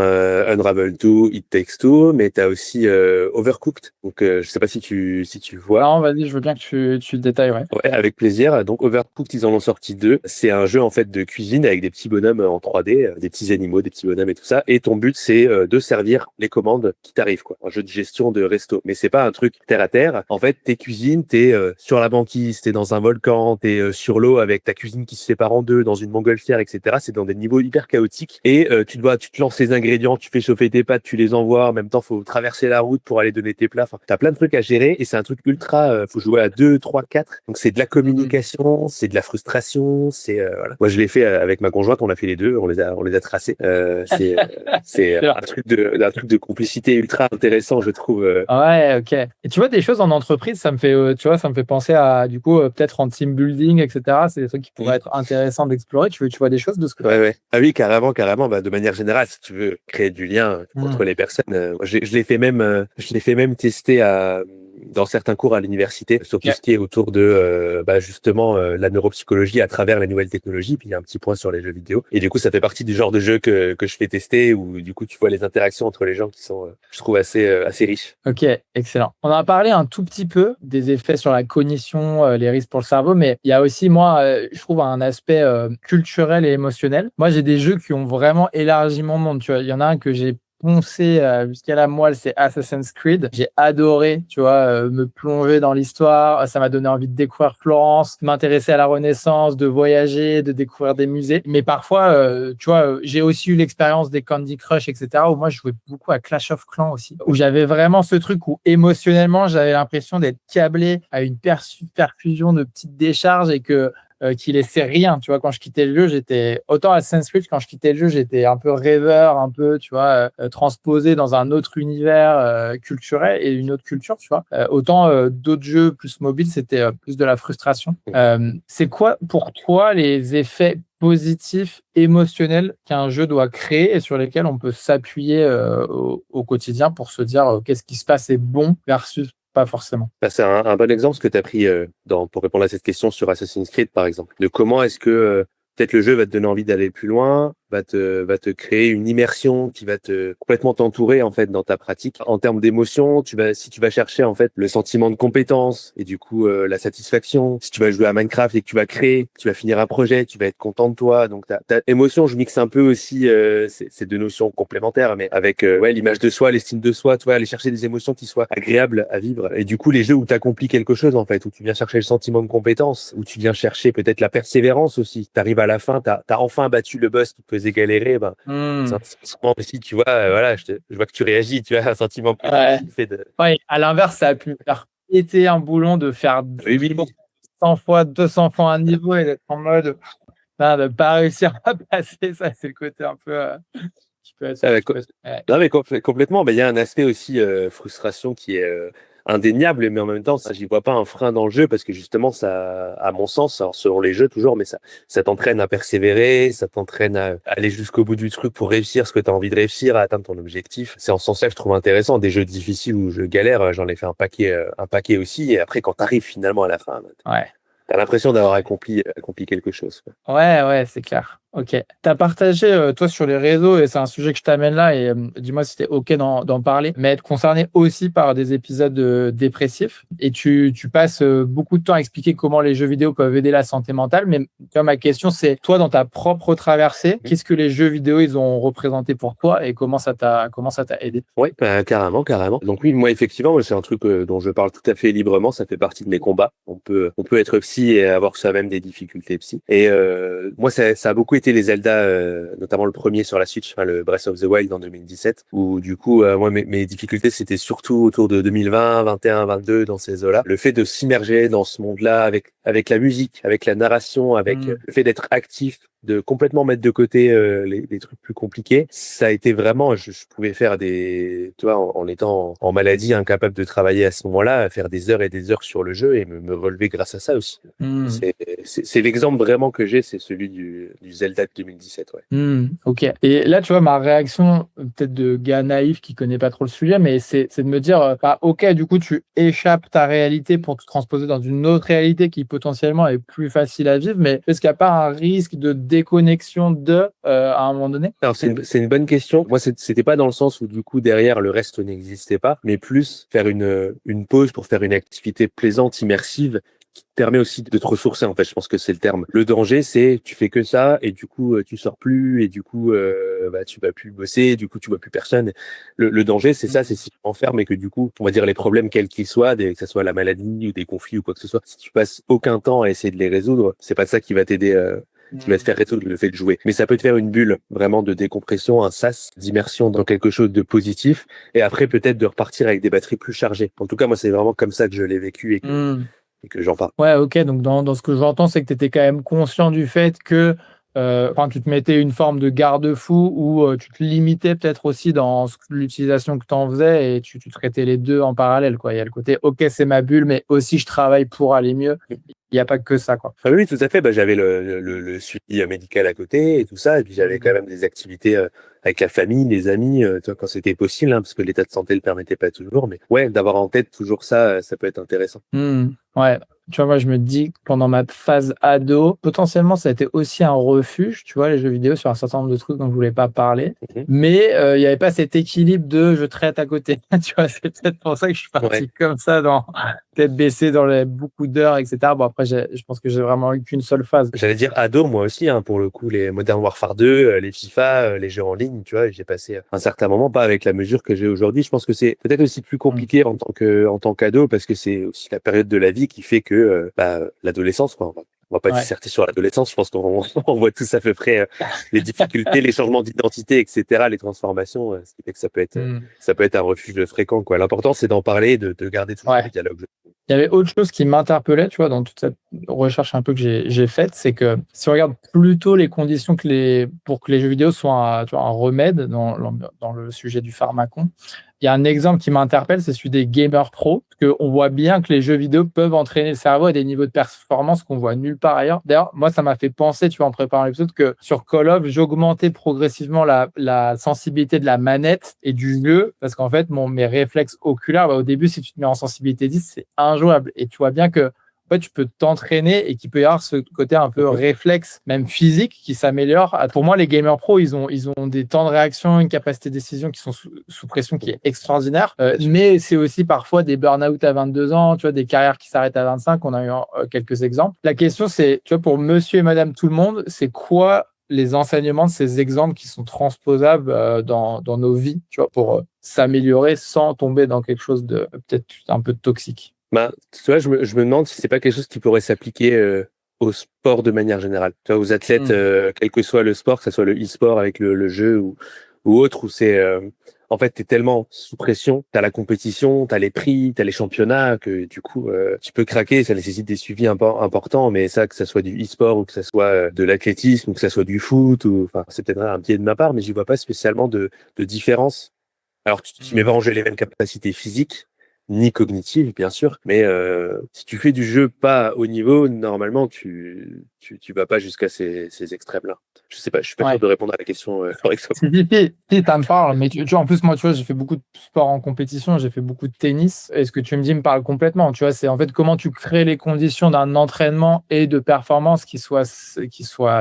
Unravel 2, It Takes Two, mais tu as aussi Overcooked. Donc, je sais pas si tu vois. Non, vas-y, je veux bien que tu le détailles, ouais. Ouais, avec plaisir. Donc, Overcooked, ils en ont sorti 2. C'est un jeu, en fait, de cuisine avec des petits bonhommes en 3D, des petits animaux, des petits bonhommes et tout ça. Et ton but, c'est de servir les commandes qui t'arrivent, quoi. Un jeu de gestion de resto. Mais c'est pas un truc terre à terre. En fait, t'es cuisines, t'es sur la banquise, t'es dans un volcan, t'es sur l'eau avec ta cuisine qui se sépare en deux, dans une montgolfière, etc. C'est dans des niveaux hyper chaotiques. Et tu te lances les ingrédients, tu fais chauffer tes pâtes, tu les envoies. En même temps, faut traverser la route pour aller donner tes plats. Enfin, t'as plein de trucs à gérer et c'est un truc ultra, faut jouer à 2, 3, 4. Donc, c'est de la communication, c'est de la frustration, voilà. Moi, je l'ai fait avec ma conjointe, on a fait les deux, on les a tracés. C'est un truc de complicité ultra intéressant, je trouve. Ouais, ok. Et tu vois, des choses en entreprise, ça me fait, tu vois, ça me fait penser à, du coup, peut-être en team building, etc. C'est des trucs qui pourraient être intéressants d'explorer. Tu vois des choses de ce que Ouais. Ah oui, carrément. De manière générale, si tu veux créer du lien entre les personnes, je l'ai fait même tester dans certains cours à l'université sur tout ce qui est autour de justement la neuropsychologie à travers les nouvelles technologies. Puis il y a un petit point sur les jeux vidéo. Et du coup, ça fait partie du genre de jeu que je fais tester où du coup tu vois les interactions entre les gens qui sont, je trouve assez riches. Ok, excellent. On a parlé un tout petit peu des effets sur la cognition, les risques pour le cerveau, mais il y a aussi, moi, je trouve, un aspect culturel et émotionnel. Moi, j'ai des jeux qui ont vraiment élargi mon monde. Tu vois, il y en a un que j'ai poncé jusqu'à la moelle, c'est Assassin's Creed. J'ai adoré, tu vois, me plonger dans l'histoire. Ça m'a donné envie de découvrir Florence, de m'intéresser à la Renaissance, de voyager, de découvrir des musées. Mais parfois, tu vois, j'ai aussi eu l'expérience des Candy Crush, etc., où moi, je jouais beaucoup à Clash of Clans aussi, où j'avais vraiment ce truc où émotionnellement, j'avais l'impression d'être câblé à une perfusion de petites décharges et que qui laissait rien. Tu vois, quand je quittais le jeu, j'étais autant Assassin's Creed, quand je quittais le jeu, j'étais un peu rêveur, un peu, tu vois, transposé dans un autre univers culturel et une autre culture, tu vois. Autant d'autres jeux plus mobiles, c'était plus de la frustration. C'est quoi pour toi les effets positifs émotionnels qu'un jeu doit créer et sur lesquels on peut s'appuyer au quotidien pour se dire qu'est-ce qui se passe est bon versus pas forcément. Bah, c'est un bon exemple ce que tu as pris pour répondre à cette question sur Assassin's Creed, par exemple. De comment est-ce que peut-être le jeu va te donner envie d'aller plus loin, va te créer une immersion qui va te complètement t'entourer en fait dans ta pratique. En termes d'émotion, si tu vas chercher en fait le sentiment de compétence et du coup la satisfaction. Si tu vas jouer à Minecraft et que tu vas créer, tu vas finir un projet, tu vas être content de toi. Donc ta émotion, je mixe un peu aussi ces deux notions complémentaires, mais avec l'image de soi, l'estime de soi, tu vois, aller chercher des émotions qui soient agréables à vivre. Et du coup les jeux où tu accomplis quelque chose en fait, où tu viens chercher le sentiment de compétence, où tu viens chercher peut-être la persévérance aussi. Tu arrives à la fin, tu as enfin battu le boss qui te faisait galérer, ben c'est un sentiment aussi, tu vois, voilà, je vois que tu réagis, tu as un sentiment positif Ouais, à l'inverse, ça a pu me faire péter un boulon de faire oui. 100 fois, 200 fois un niveau et d'être en mode de pas réussir à passer. Ça, c'est le côté un peu qui peut être. Ouais. Non, mais complètement. Il y a un aspect aussi frustration qui est indéniable, mais en même temps, ça, j'y vois pas un frein dans le jeu parce que justement, ça, à mon sens, alors selon les jeux toujours, mais ça t'entraîne à persévérer, ça t'entraîne à aller jusqu'au bout du truc pour réussir ce que tu as envie de réussir, à atteindre ton objectif. C'est en ce sens-là que je trouve intéressant. Des jeux difficiles où je galère, j'en ai fait un paquet aussi. Et après, quand tu arrives finalement à la fin, Ouais. t'as l'impression d'avoir accompli quelque chose, quoi. Ouais, c'est clair. Ok. Tu as partagé, toi, sur les réseaux, et c'est un sujet que je t'amène là, et dis-moi si tu es OK d'en parler, mais être concerné aussi par des épisodes dépressifs. Et tu passes beaucoup de temps à expliquer comment les jeux vidéo peuvent aider la santé mentale. Mais tu vois, ma question, c'est toi, dans ta propre traversée, qu'est-ce que les jeux vidéo, ils ont représenté pour toi et comment ça t'a aidé? Oui, carrément. Donc oui, moi effectivement, c'est un truc dont je parle tout à fait librement. Ça fait partie de mes combats. On peut être psy et avoir soi-même des difficultés psy. Et moi, ça a beaucoup été les Zelda, notamment le premier sur la Switch, enfin, le Breath of the Wild en 2017, où du coup, moi, mes difficultés, c'était surtout autour de 2020, 21, 22, dans ces eaux-là. Le fait de s'immerger dans ce monde-là avec la musique, avec la narration, avec le fait d'être actif, de complètement mettre de côté les trucs plus compliqués, ça a été vraiment, je pouvais faire tu vois, en étant en maladie, incapable de travailler à ce moment-là, faire des heures et des heures sur le jeu et me relever grâce à ça aussi. C'est l'exemple vraiment que j'ai, c'est celui du Zelda de 2017, ouais. Ok. Et là, tu vois, ma réaction, peut-être de gars naïf qui connaît pas trop le sujet, mais c'est de me dire, ok, du coup, tu échappes ta réalité pour te transposer dans une autre réalité qui potentiellement est plus facile à vivre, mais est-ce qu'il n'y a pas un risque de déconnexion à un moment donné? Alors c'est une bonne question. Moi c'était pas dans le sens où du coup derrière le reste n'existait pas, mais plus faire une pause pour faire une activité plaisante, immersive, qui te permet aussi de te ressourcer. En fait, je pense que c'est le terme. Le danger, c'est tu fais que ça et du coup tu sors plus et du coup tu vas plus bosser, du coup tu vois plus personne. Le danger, c'est ça, c'est si tu t'enfermes et que du coup, on va dire les problèmes quels qu'ils soient, que ce soit la maladie ou des conflits ou quoi que ce soit, si tu passes aucun temps à essayer de les résoudre, c'est pas ça qui va t'aider. Qui va te faire résoudre le fait de jouer. Mais ça peut te faire une bulle vraiment de décompression, un sas d'immersion dans quelque chose de positif et après peut-être de repartir avec des batteries plus chargées. En tout cas, moi, c'est vraiment comme ça que je l'ai vécu et que j'en parle. Ouais, ok. Donc, dans ce que j'entends, c'est que tu étais quand même conscient du fait que tu te mettais une forme de garde-fou ou tu te limitais peut-être aussi dans l'utilisation que tu en faisais et tu traitais les deux en parallèle, quoi. Il y a le côté, ok, c'est ma bulle, mais aussi je travaille pour aller mieux. Il n'y a pas que ça, quoi. Ah oui, tout à fait. J'avais le suivi médical à côté et tout ça. Et puis, j'avais quand même des activités avec la famille, les amis, tu vois, quand c'était possible, hein, parce que l'état de santé le permettait pas toujours. Mais ouais, d'avoir en tête toujours ça, ça peut être intéressant. Ouais. Tu vois, moi, je me dis que pendant ma phase ado, potentiellement, ça a été aussi un refuge, tu vois, les jeux vidéo sur un certain nombre de trucs dont je voulais pas parler. Mais il n'y avait pas cet équilibre de je traite à côté. Tu vois, c'est peut-être pour ça que je suis parti comme ça, dans tête baissée, dans beaucoup d'heures, etc. Bon, après, je pense que j'ai vraiment eu qu'une seule phase. J'allais dire ado, moi aussi, hein, pour le coup, les Modern Warfare 2, les FIFA, les jeux en ligne, tu vois, j'ai passé un certain moment, pas avec la mesure que j'ai aujourd'hui. Je pense que c'est peut-être aussi plus compliqué en tant qu'ado, parce que c'est aussi la période de la vie qui fait que l'adolescence, quoi. On va pas disserter sur l'adolescence. Je pense qu'on on voit tous à peu près les difficultés, les changements d'identité, etc., les transformations, ce qui fait que ça peut être un refuge fréquent, quoi. L'important, c'est d'en parler, de garder toujours le dialogue. Il y avait autre chose qui m'interpellait, tu vois, dans toute cette recherche un peu que j'ai faite, c'est que si on regarde plutôt les conditions pour que les jeux vidéo soient tu vois, un remède dans le sujet du pharmacon, il y a un exemple qui m'interpelle, c'est celui des gamers pro, parce qu'on voit bien que les jeux vidéo peuvent entraîner le cerveau à des niveaux de performance qu'on voit nulle part ailleurs. D'ailleurs, moi, ça m'a fait penser, tu vois, en préparant l'épisode, que sur Call of, j'augmentais progressivement la sensibilité de la manette et du jeu, parce qu'en fait, mes réflexes oculaires, au début, si tu te mets en sensibilité 10, c'est injouable. Et tu vois bien que en fait, tu peux t'entraîner et qu'il peut y avoir ce côté un peu réflexe, même physique, qui s'améliore. Pour moi, les gamers pro, ils ont des temps de réaction, une capacité de décision qui sont sous pression qui est extraordinaire. Mais c'est aussi parfois des burn-out à 22 ans, tu vois, des carrières qui s'arrêtent à 25. On a eu quelques exemples. La question, c'est, tu vois, pour monsieur et madame tout le monde, c'est quoi les enseignements de ces exemples qui sont transposables dans nos vies, tu vois, pour s'améliorer sans tomber dans quelque chose de peut-être un peu toxique. Bah, tu vois, je me demande si c'est pas quelque chose qui pourrait s'appliquer au sport de manière générale. Tu vois, aux athlètes, quel que soit le sport, que ce soit le e-sport avec le jeu ou autre, où c'est en fait, t'es tellement sous pression, t'as la compétition, t'as les prix, t'as les championnats, que du coup, tu peux craquer. Ça nécessite des suivis importants, mais ça, que ça soit du e-sport ou que ça soit de l'athlétisme ou que ça soit du foot, enfin, c'est peut-être un biais de ma part, mais j'y vois pas spécialement de différence. Alors, tu mets pas en jeu les mêmes capacités physiques, ni cognitives, bien sûr, mais si tu fais du jeu pas à haut niveau, normalement, tu vas pas jusqu'à ces extrêmes-là. Je sais pas, je suis pas sûr Ouais. de répondre à la question correctement. Si, ça me parle, mais tu vois, en plus, moi, tu vois, j'ai fait beaucoup de sport en compétition, j'ai fait beaucoup de tennis, et ce que tu me dis me parle complètement, tu vois, c'est en fait comment tu crées les conditions d'un entraînement et de performance qui soient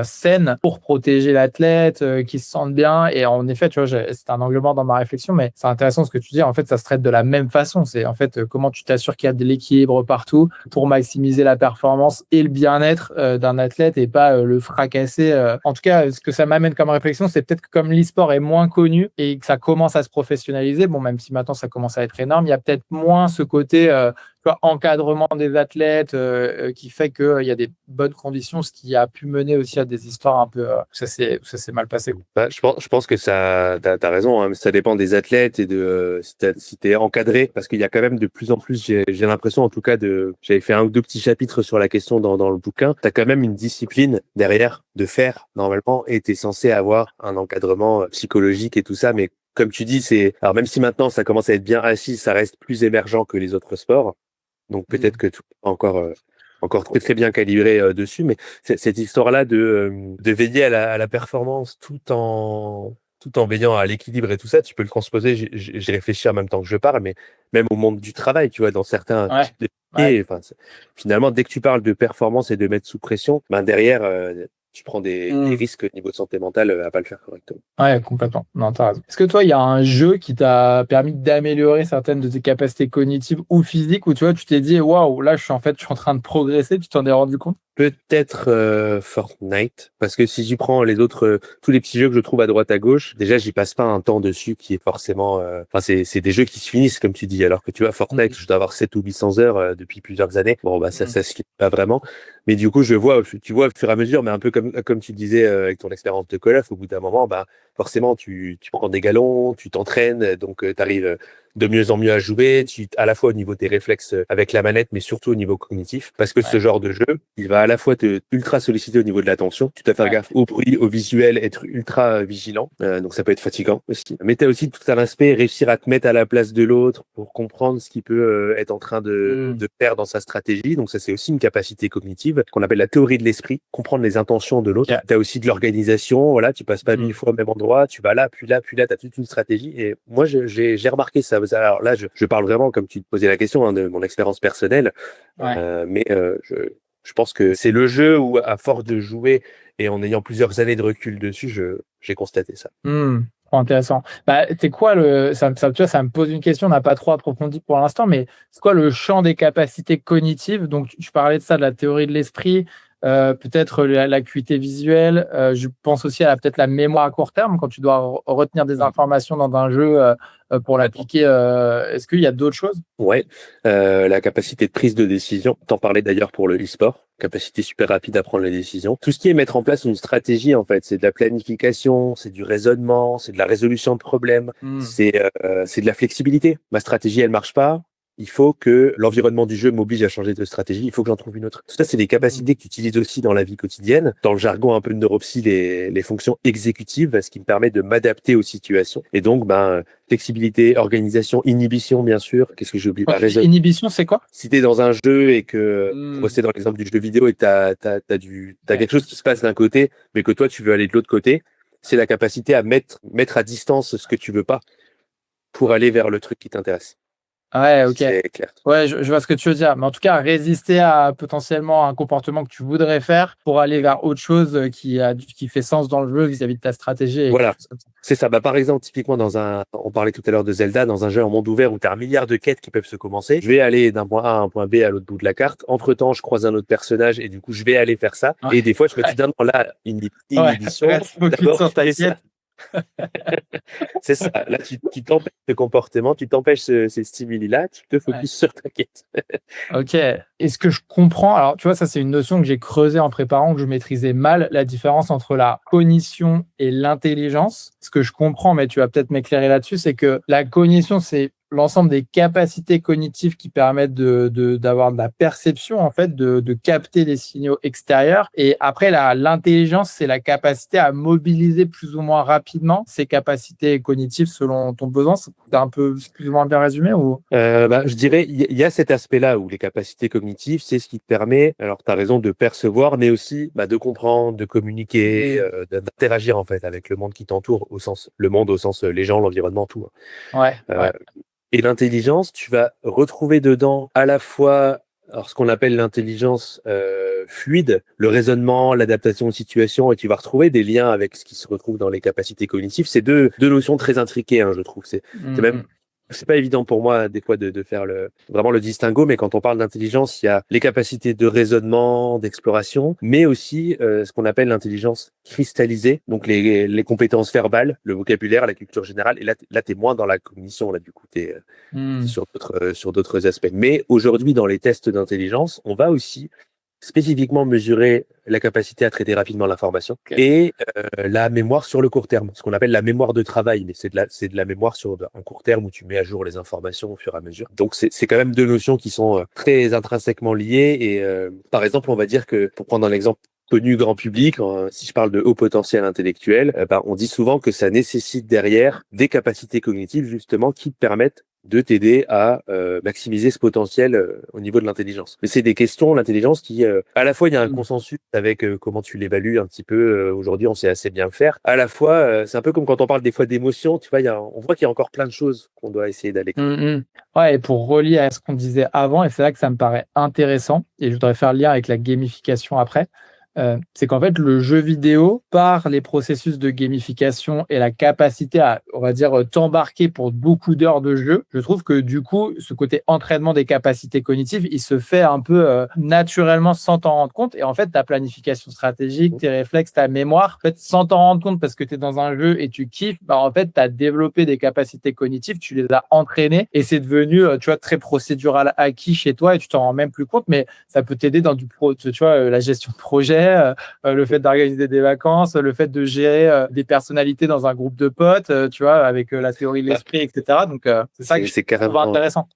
saines pour protéger l'athlète, qui se sente bien, et en effet, tu vois, c'est un angle mort dans ma réflexion, mais c'est intéressant ce que tu dis, en fait, ça se traite de la même façon, c'est en fait comment tu t'assures qu'il y a de l'équilibre partout pour maximiser la performance et le bien-être d'un athlète et pas le fracasser. En tout cas, ce que ça m'amène comme réflexion, c'est peut-être que comme l'e-sport est moins connu et que ça commence à se professionnaliser, bon, même si maintenant ça commence à être énorme, il y a peut-être moins ce côté tu vois, encadrement des athlètes qui fait qu'il y a des bonnes conditions, ce qui a pu mener aussi à des histoires un peu où ça s'est mal passé. Bah, je pense que t'as raison, hein, mais ça dépend des athlètes et de si t'es encadré, parce qu'il y a quand même de plus en plus, j'ai l'impression en tout cas j'avais fait un ou deux petits chapitres sur la question dans le bouquin, t'as quand même une discipline derrière de faire normalement, et t'es censé avoir un encadrement psychologique et tout ça, mais comme tu dis, alors même si maintenant ça commence à être bien assis, ça reste plus émergent que les autres sports, donc peut-être que tout encore très très bien calibré dessus, mais cette histoire-là de veiller à la performance tout en veillant à l'équilibre et tout ça, tu peux le transposer. J'ai réfléchi en même temps que je parle, mais même au monde du travail, tu vois, dans certains Ouais, types de ouais. métiers, enfin, finalement, dès que tu parles de performance et de mettre sous pression, ben derrière, tu prends des risques au niveau de santé mentale à pas le faire correctement. Ouais, complètement. Non, t'as raison. Est-ce que toi, il y a un jeu qui t'a permis d'améliorer certaines de tes capacités cognitives ou physiques où tu vois, tu t'es dit, waouh, là, je suis en train de progresser, tu t'en es rendu compte? Peut-être Fortnite, parce que si j'y prends les autres, tous les petits jeux que je trouve à droite à gauche, déjà j'y passe pas un temps dessus qui est forcément, enfin c'est des jeux qui se finissent comme tu dis, alors que tu vois Fortnite, je dois avoir 7 ou 800 heures depuis plusieurs années. Bon bah ça se finit pas vraiment, mais du coup tu vois au fur et à mesure, mais un peu comme tu disais avec ton expérience de Call of, au bout d'un moment, bah forcément tu prends des galons, tu t'entraînes, donc tu arrives de mieux en mieux à jouer, à la fois au niveau des réflexes avec la manette, mais surtout au niveau cognitif, parce que ce genre de jeu, il va à la fois te ultra solliciter au niveau de l'attention, tu dois faire gaffe au bruit, au visuel, être ultra vigilant, donc ça peut être fatigant aussi. Mais tu as aussi tout un aspect, réussir à te mettre à la place de l'autre pour comprendre ce qu'il peut être en train de faire dans sa stratégie, donc ça c'est aussi une capacité cognitive qu'on appelle la théorie de l'esprit, comprendre les intentions de l'autre. Tu as aussi de l'organisation, voilà, tu passes pas 1000 fois au même endroit, tu vas là, puis là, puis là, tu as toute une stratégie, et moi j'ai remarqué ça. Alors là, je parle vraiment, comme tu te posais la question, hein, de mon expérience personnelle, mais je pense que c'est le jeu où, à force de jouer et en ayant plusieurs années de recul dessus, j'ai constaté ça. Trop intéressant. Bah, c'est quoi tu vois, ça me pose une question, on n'a pas trop approfondi pour l'instant, mais c'est quoi le champ des capacités cognitives? Donc, tu parlais de ça, de la théorie de l'esprit, peut-être l'acuité visuelle. Je pense aussi à peut-être la mémoire à court terme, quand tu dois retenir des informations dans un jeu pour l'appliquer. Est-ce qu'il y a d'autres choses? Ouais, la capacité de prise de décision. T'en parlais d'ailleurs pour le e-sport, capacité super rapide à prendre les décisions. Tout ce qui est mettre en place une stratégie, en fait, c'est de la planification, c'est du raisonnement, c'est de la résolution de problèmes, c'est de la flexibilité. Ma stratégie, elle marche pas. il faut que l'environnement du jeu m'oblige à changer de stratégie, il faut que j'en trouve une autre. Tout ça, c'est des capacités que tu utilises aussi dans la vie quotidienne. Dans le jargon un peu de neuropsy, les fonctions exécutives, ce qui me permet de m'adapter aux situations. Et donc, flexibilité, organisation, inhibition, bien sûr. Qu'est-ce que j'ai oublié? Inhibition, c'est quoi? Si tu es dans un jeu et que, pour rester dans l'exemple du jeu vidéo, et que t'as quelque chose qui se passe d'un côté, mais que toi, tu veux aller de l'autre côté, c'est la capacité à mettre à distance ce que tu veux pas pour aller vers le truc qui t'intéresse. Ouais, ok. C'est clair. Ouais, je vois ce que tu veux dire. Mais en tout cas, résister à potentiellement un comportement que tu voudrais faire pour aller vers autre chose qui fait sens dans le jeu vis-à-vis de ta stratégie. Et Voilà, c'est ça. Par exemple, typiquement, on parlait tout à l'heure de Zelda, dans un jeu en monde ouvert où tu as un milliard de quêtes qui peuvent se commencer. Je vais aller d'un point A à un point B à l'autre bout de la carte. Entre-temps, je croise un autre personnage et du coup, je vais aller faire ça. Ouais. Et des fois, je me dis, non, là, inhibition. Focus sur ta quête. C'est ça. Là, tu t'empêches ce comportement, tu t'empêches ces stimuli-là, tu te focuses sur ta quête. Ok. Et ce que je comprends, alors tu vois, ça c'est une notion que j'ai creusée en préparant, que je maîtrisais mal, la différence entre la cognition et l'intelligence. Ce que je comprends, mais tu vas peut-être m'éclairer là-dessus, c'est que la cognition, c'est l'ensemble des capacités cognitives qui permettent d'avoir de la perception, en fait, de capter les signaux extérieurs. Et après, l'intelligence, c'est la capacité à mobiliser plus ou moins rapidement ces capacités cognitives selon ton besoin. C'est un peu plus ou moins bien résumé ou... Je dirais, il y a cet aspect-là où les capacités cognitives, c'est ce qui te permet, alors tu as raison, de percevoir, mais aussi de comprendre, de communiquer, d'interagir en fait avec le monde qui t'entoure, le monde au sens les gens, l'environnement, tout. Ouais. Et l'intelligence, tu vas retrouver dedans à la fois ce qu'on appelle l'intelligence fluide, le raisonnement, l'adaptation aux situations, et tu vas retrouver des liens avec ce qui se retrouve dans les capacités cognitives. C'est deux notions très intriquées, je trouve. C'est pas évident pour moi des fois de faire vraiment le distinguo, mais quand on parle d'intelligence, il y a les capacités de raisonnement, d'exploration, mais aussi ce qu'on appelle l'intelligence cristallisée, donc les compétences verbales, le vocabulaire, la culture générale. Et là t'es moins dans la cognition, là du coup t'es sur d'autres aspects. Mais aujourd'hui, dans les tests d'intelligence, on va aussi spécifiquement mesurer la capacité à traiter rapidement l'information et la mémoire sur le court terme, ce qu'on appelle la mémoire de travail, mais c'est de la mémoire sur un court terme où tu mets à jour les informations au fur et à mesure. Donc c'est quand même deux notions qui sont très intrinsèquement liées et par exemple, on va dire que, pour prendre un exemple connu grand public, si je parle de haut potentiel intellectuel, on dit souvent que ça nécessite derrière des capacités cognitives justement qui te permettent de t'aider à maximiser ce potentiel au niveau de l'intelligence. Mais c'est des questions, l'intelligence, qui, à la fois, il y a un consensus avec comment tu l'évalues un petit peu. Aujourd'hui, on sait assez bien le faire. À la fois, c'est un peu comme quand on parle des fois d'émotions, tu vois, on voit qu'il y a encore plein de choses qu'on doit essayer d'aller. Ouais, et pour relier à ce qu'on disait avant, et c'est là que ça me paraît intéressant, et je voudrais faire le lien avec la gamification après, c'est qu'en fait, le jeu vidéo, par les processus de gamification et la capacité à, on va dire, t'embarquer pour beaucoup d'heures de jeu, je trouve que du coup, ce côté entraînement des capacités cognitives, il se fait un peu naturellement sans t'en rendre compte. Et en fait, ta planification stratégique, tes réflexes, ta mémoire, en fait, sans t'en rendre compte parce que tu es dans un jeu et tu kiffes, en fait, tu as développé des capacités cognitives, tu les as entraînées et c'est devenu, tu vois, très procédural acquis chez toi et tu t'en rends même plus compte, mais ça peut t'aider dans tu vois, la gestion de projet, le fait d'organiser des vacances, le fait de gérer des personnalités dans un groupe de potes, tu vois, avec la théorie de l'esprit, etc. Donc, c'est ça que je trouve intéressant.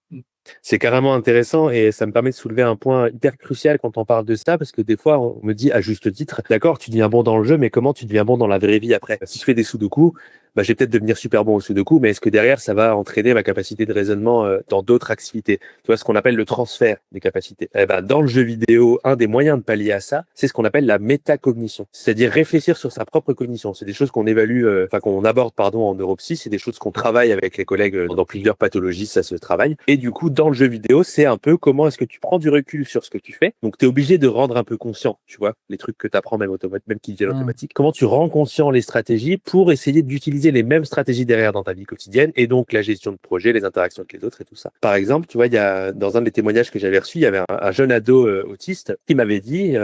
C'est carrément intéressant et ça me permet de soulever un point hyper crucial quand on parle de ça, parce que des fois, on me dit à juste titre, d'accord, tu deviens bon dans le jeu, mais comment tu deviens bon dans la vraie vie après? Si je fais des sudoku, je vais peut-être devenir super bon au sudoku, mais est-ce que derrière, ça va entraîner ma capacité de raisonnement dans d'autres activités? Tu vois, ce qu'on appelle le transfert des capacités. Dans le jeu vidéo, un des moyens de pallier à ça, c'est ce qu'on appelle la métacognition, c'est-à-dire réfléchir sur sa propre cognition. C'est des choses qu'on évalue, qu'on aborde, en neuropsy, c'est des choses qu'on travaille avec les collègues dans plusieurs pathologies, ça se travaille. Et du coup, dans le jeu vidéo, c'est un peu comment est-ce que tu prends du recul sur ce que tu fais. Donc, tu es obligé de rendre un peu conscient, tu vois, les trucs que tu apprends même qui deviennent automatiques. Comment tu rends conscient les stratégies pour essayer d'utiliser les mêmes stratégies derrière dans ta vie quotidienne et donc la gestion de projet, les interactions avec les autres et tout ça. Par exemple, tu vois, dans un des témoignages que j'avais reçu, il y avait un jeune ado autiste qui m'avait dit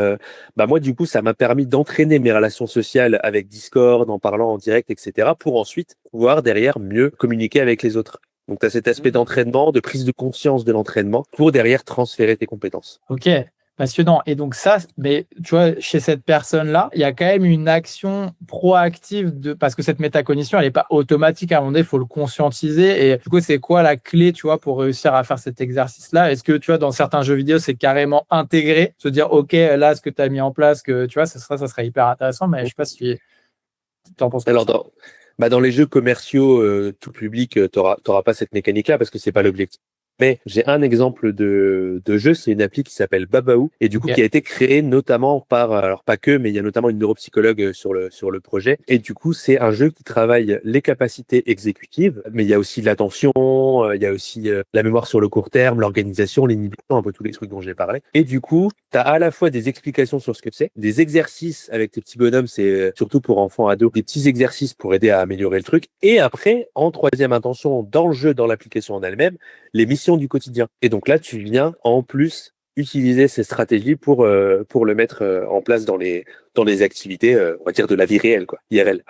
moi, du coup, ça m'a permis d'entraîner mes relations sociales avec Discord, en parlant en direct, etc., pour ensuite pouvoir derrière mieux communiquer avec les autres. Donc, tu as cet aspect d'entraînement, de prise de conscience de l'entraînement pour derrière transférer tes compétences. Ok. Passionnant. Et donc ça, mais tu vois, chez cette personne-là, il y a quand même une action proactive parce que cette métacognition, elle n'est pas automatique. À un moment donné, il faut le conscientiser. Et du coup, c'est quoi la clé, tu vois, pour réussir à faire cet exercice-là? Est-ce que, tu vois, dans certains jeux vidéo, c'est carrément intégré, se dire, OK, là, ce que tu as mis en place, que tu vois, ça serait hyper intéressant, mais je sais pas si tu en penses quoi. Alors, dans les jeux commerciaux, tout public, t'auras pas cette mécanique-là parce que c'est pas l'objectif. Mais j'ai un exemple de jeu, c'est une appli qui s'appelle Babaou et du coup Ok. qui a été créée notamment par, alors pas que, mais il y a notamment une neuropsychologue sur le projet. Et du coup, c'est un jeu qui travaille les capacités exécutives, mais il y a aussi l'attention, il y a aussi la mémoire sur le court terme, l'organisation, l'inhibition, un peu tous les trucs dont j'ai parlé. Et du coup, tu as à la fois des explications sur ce que c'est, des exercices avec tes petits bonhommes, c'est surtout pour enfants, ados, des petits exercices pour aider à améliorer le truc. Et après, en troisième intention, dans le jeu, dans l'application en elle-même, les missions du quotidien. Et donc là, tu viens en plus utiliser ces stratégies pour le mettre en place dans les activités, on va dire, de la vie réelle, quoi, IRL.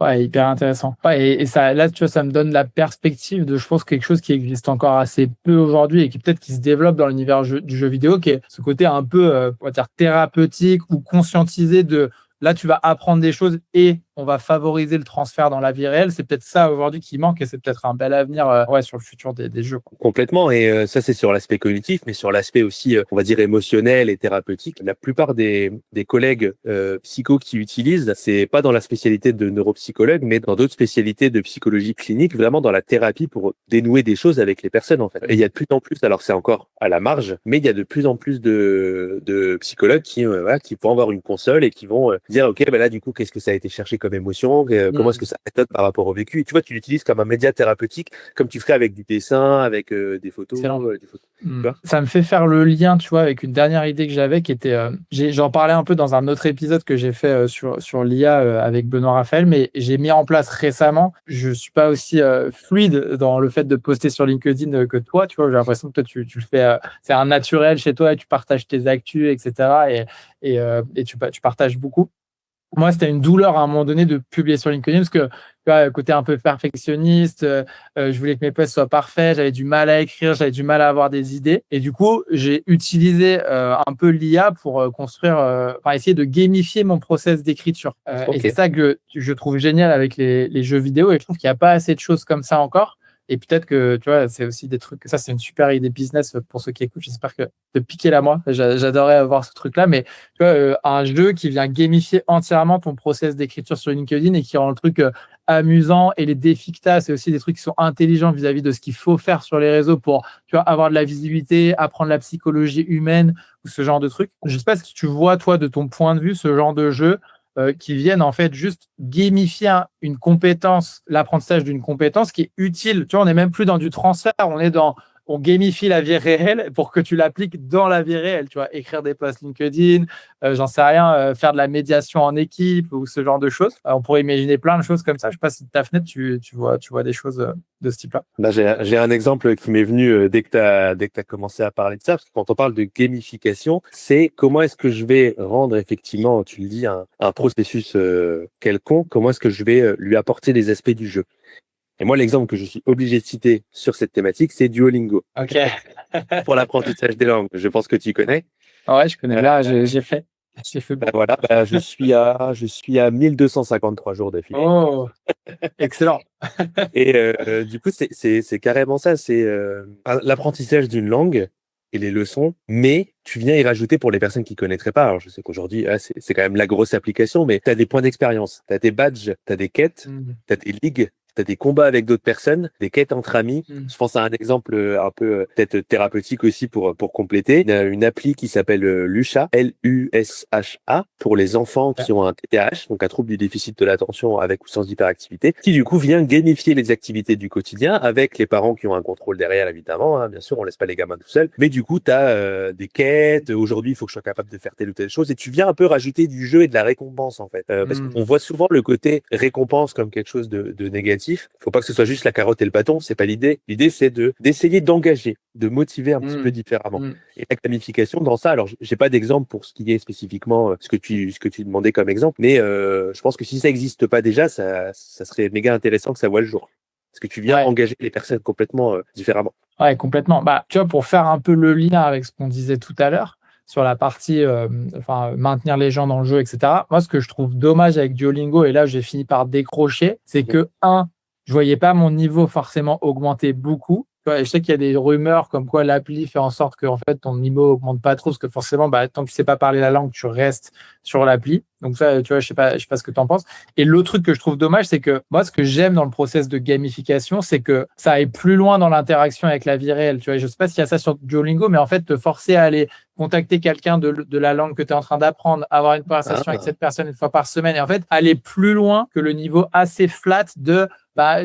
Ouais, hyper intéressant. Ouais, et ça, là, tu vois, ça me donne la perspective de, je pense, quelque chose qui existe encore assez peu aujourd'hui et qui peut-être qui se développe dans l'univers du jeu vidéo, qui est ce côté un peu, on va dire, thérapeutique ou conscientisé de là, tu vas apprendre des choses et on va favoriser le transfert dans la vie réelle. C'est peut-être ça aujourd'hui qui manque et c'est peut-être un bel avenir ouais, sur le futur des jeux, quoi. Complètement. Et ça, c'est sur l'aspect cognitif, mais sur l'aspect aussi, on va dire, émotionnel et thérapeutique. La plupart des collègues psychos qui utilisent, c'est pas dans la spécialité de neuropsychologue, mais dans d'autres spécialités de psychologie clinique, vraiment dans la thérapie pour dénouer des choses avec les personnes, en fait. Et il y a de plus en plus, alors c'est encore à la marge, mais il y a de plus en plus de psychologues qui vont avoir une console et qui vont dire, OK, ben là, du coup, qu'est-ce que ça a été cherché comme émotion? Comment est-ce que ça méthode par rapport au vécu? Et tu vois, tu l'utilises comme un média thérapeutique, comme tu ferais avec du dessin, avec des photos, Excellent. tu vois. Ça me fait faire le lien, tu vois, avec une dernière idée que j'avais qui était, j'en parlais un peu dans un autre épisode que j'ai fait sur l'IA avec Benoît Raphaël, mais j'ai mis en place récemment. Je suis pas aussi fluide dans le fait de poster sur LinkedIn que toi, tu vois. J'ai l'impression que toi, tu le fais, c'est un naturel chez toi et tu partages tes actus, etc. Et tu partages beaucoup. Moi, c'était une douleur à un moment donné de publier sur LinkedIn parce que, tu vois, côté un peu perfectionniste, je voulais que mes posts soient parfaits, j'avais du mal à écrire, j'avais du mal à avoir des idées. Et du coup, j'ai utilisé un peu l'IA pour construire, enfin, essayer de gamifier mon process d'écriture. Et c'est Ok. ça que je trouve génial avec les jeux vidéo et je trouve qu'il n'y a pas assez de choses comme ça encore. Et peut-être que, tu vois, c'est aussi des trucs, ça, c'est une super idée business pour ceux qui écoutent. J'espère que de piquer la moi. J'adorais avoir ce truc-là, mais tu vois, un jeu qui vient gamifier entièrement ton process d'écriture sur LinkedIn et qui rend le truc amusant et les défis que tu as, c'est aussi des trucs qui sont intelligents vis-à-vis de ce qu'il faut faire sur les réseaux pour, tu vois, avoir de la visibilité, apprendre la psychologie humaine ou ce genre de trucs. Je sais pas si tu vois, toi, de ton point de vue, ce genre de jeu qui viennent en fait juste gamifier une compétence, l'apprentissage d'une compétence qui est utile. Tu vois, on n'est même plus dans du transfert, on gamifie la vie réelle pour que tu l'appliques dans la vie réelle. Tu vois, écrire des posts LinkedIn, j'en sais rien, faire de la médiation en équipe ou ce genre de choses. On pourrait imaginer plein de choses comme ça. Je sais pas si de ta fenêtre, tu vois des choses de ce type-là. Là, j'ai un exemple qui m'est venu dès que tu as commencé à parler de ça, parce que quand on parle de gamification, c'est comment est-ce que je vais rendre effectivement, tu le dis, un processus quelconque, comment est-ce que je vais lui apporter des aspects du jeu. Et moi, l'exemple que je suis obligé de citer sur cette thématique, c'est Duolingo, Ok. pour l'apprentissage des langues. Je pense que tu connais. Ouais, je connais bien, j'ai fait. J'ai fait Ben beaucoup. voilà, je suis à 1253 jours d'affilée. Oh, excellent. Et du coup, c'est carrément ça, c'est l'apprentissage d'une langue et les leçons, mais tu viens y rajouter pour les personnes qui connaîtraient pas. Alors, je sais qu'aujourd'hui, c'est quand même la grosse application, mais tu as des points d'expérience, tu as des badges, tu as des quêtes, tu as des ligues, tu as des combats avec d'autres personnes, des quêtes entre amis. Je pense à un exemple un peu peut-être thérapeutique aussi pour compléter. Il y a une appli qui s'appelle Lusha, Lusha, pour les enfants qui ont un TDAH, donc un trouble du déficit de l'attention avec ou sans hyperactivité, qui du coup vient gamifier les activités du quotidien avec les parents qui ont un contrôle derrière, évidemment. Hein, bien sûr, on laisse pas les gamins tout seuls. Mais du coup, tu as des quêtes. Aujourd'hui, il faut que je sois capable de faire telle ou telle chose. Et tu viens un peu rajouter du jeu et de la récompense, en fait. Parce qu'on voit souvent le côté récompense comme quelque chose de négatif. Faut pas que ce soit juste la carotte et le bâton, c'est pas l'idée. L'idée, c'est d'essayer d'engager, de motiver un petit peu différemment. Et la gamification dans ça, alors j'ai pas d'exemple pour ce qui est spécifiquement ce que tu demandais comme exemple, mais je pense que si ça existe pas déjà, ça serait méga intéressant que ça voit le jour. Parce que tu viens Ouais. engager les personnes complètement différemment. Ouais, complètement. Bah, tu vois, pour faire un peu le lien avec ce qu'on disait tout à l'heure, sur la partie maintenir les gens dans le jeu, etc. Moi, ce que je trouve dommage avec Duolingo, et là, j'ai fini par décrocher, c'est que, je voyais pas mon niveau forcément augmenter beaucoup. Tu vois, je sais qu'il y a des rumeurs comme quoi l'appli fait en sorte que en fait, ton niveau augmente pas trop, parce que forcément, tant que tu sais pas parler la langue, tu restes sur l'appli. Donc ça, tu vois, je sais pas ce que tu en penses. Et l'autre truc que je trouve dommage, c'est que moi, ce que j'aime dans le process de gamification, c'est que ça aille plus loin dans l'interaction avec la vie réelle. Tu vois, je sais pas s'il y a ça sur Duolingo, mais en fait, te forcer à aller contacter quelqu'un de la langue que tu es en train d'apprendre, avoir une conversation avec cette personne une fois par semaine, et en fait, aller plus loin que le niveau assez flat de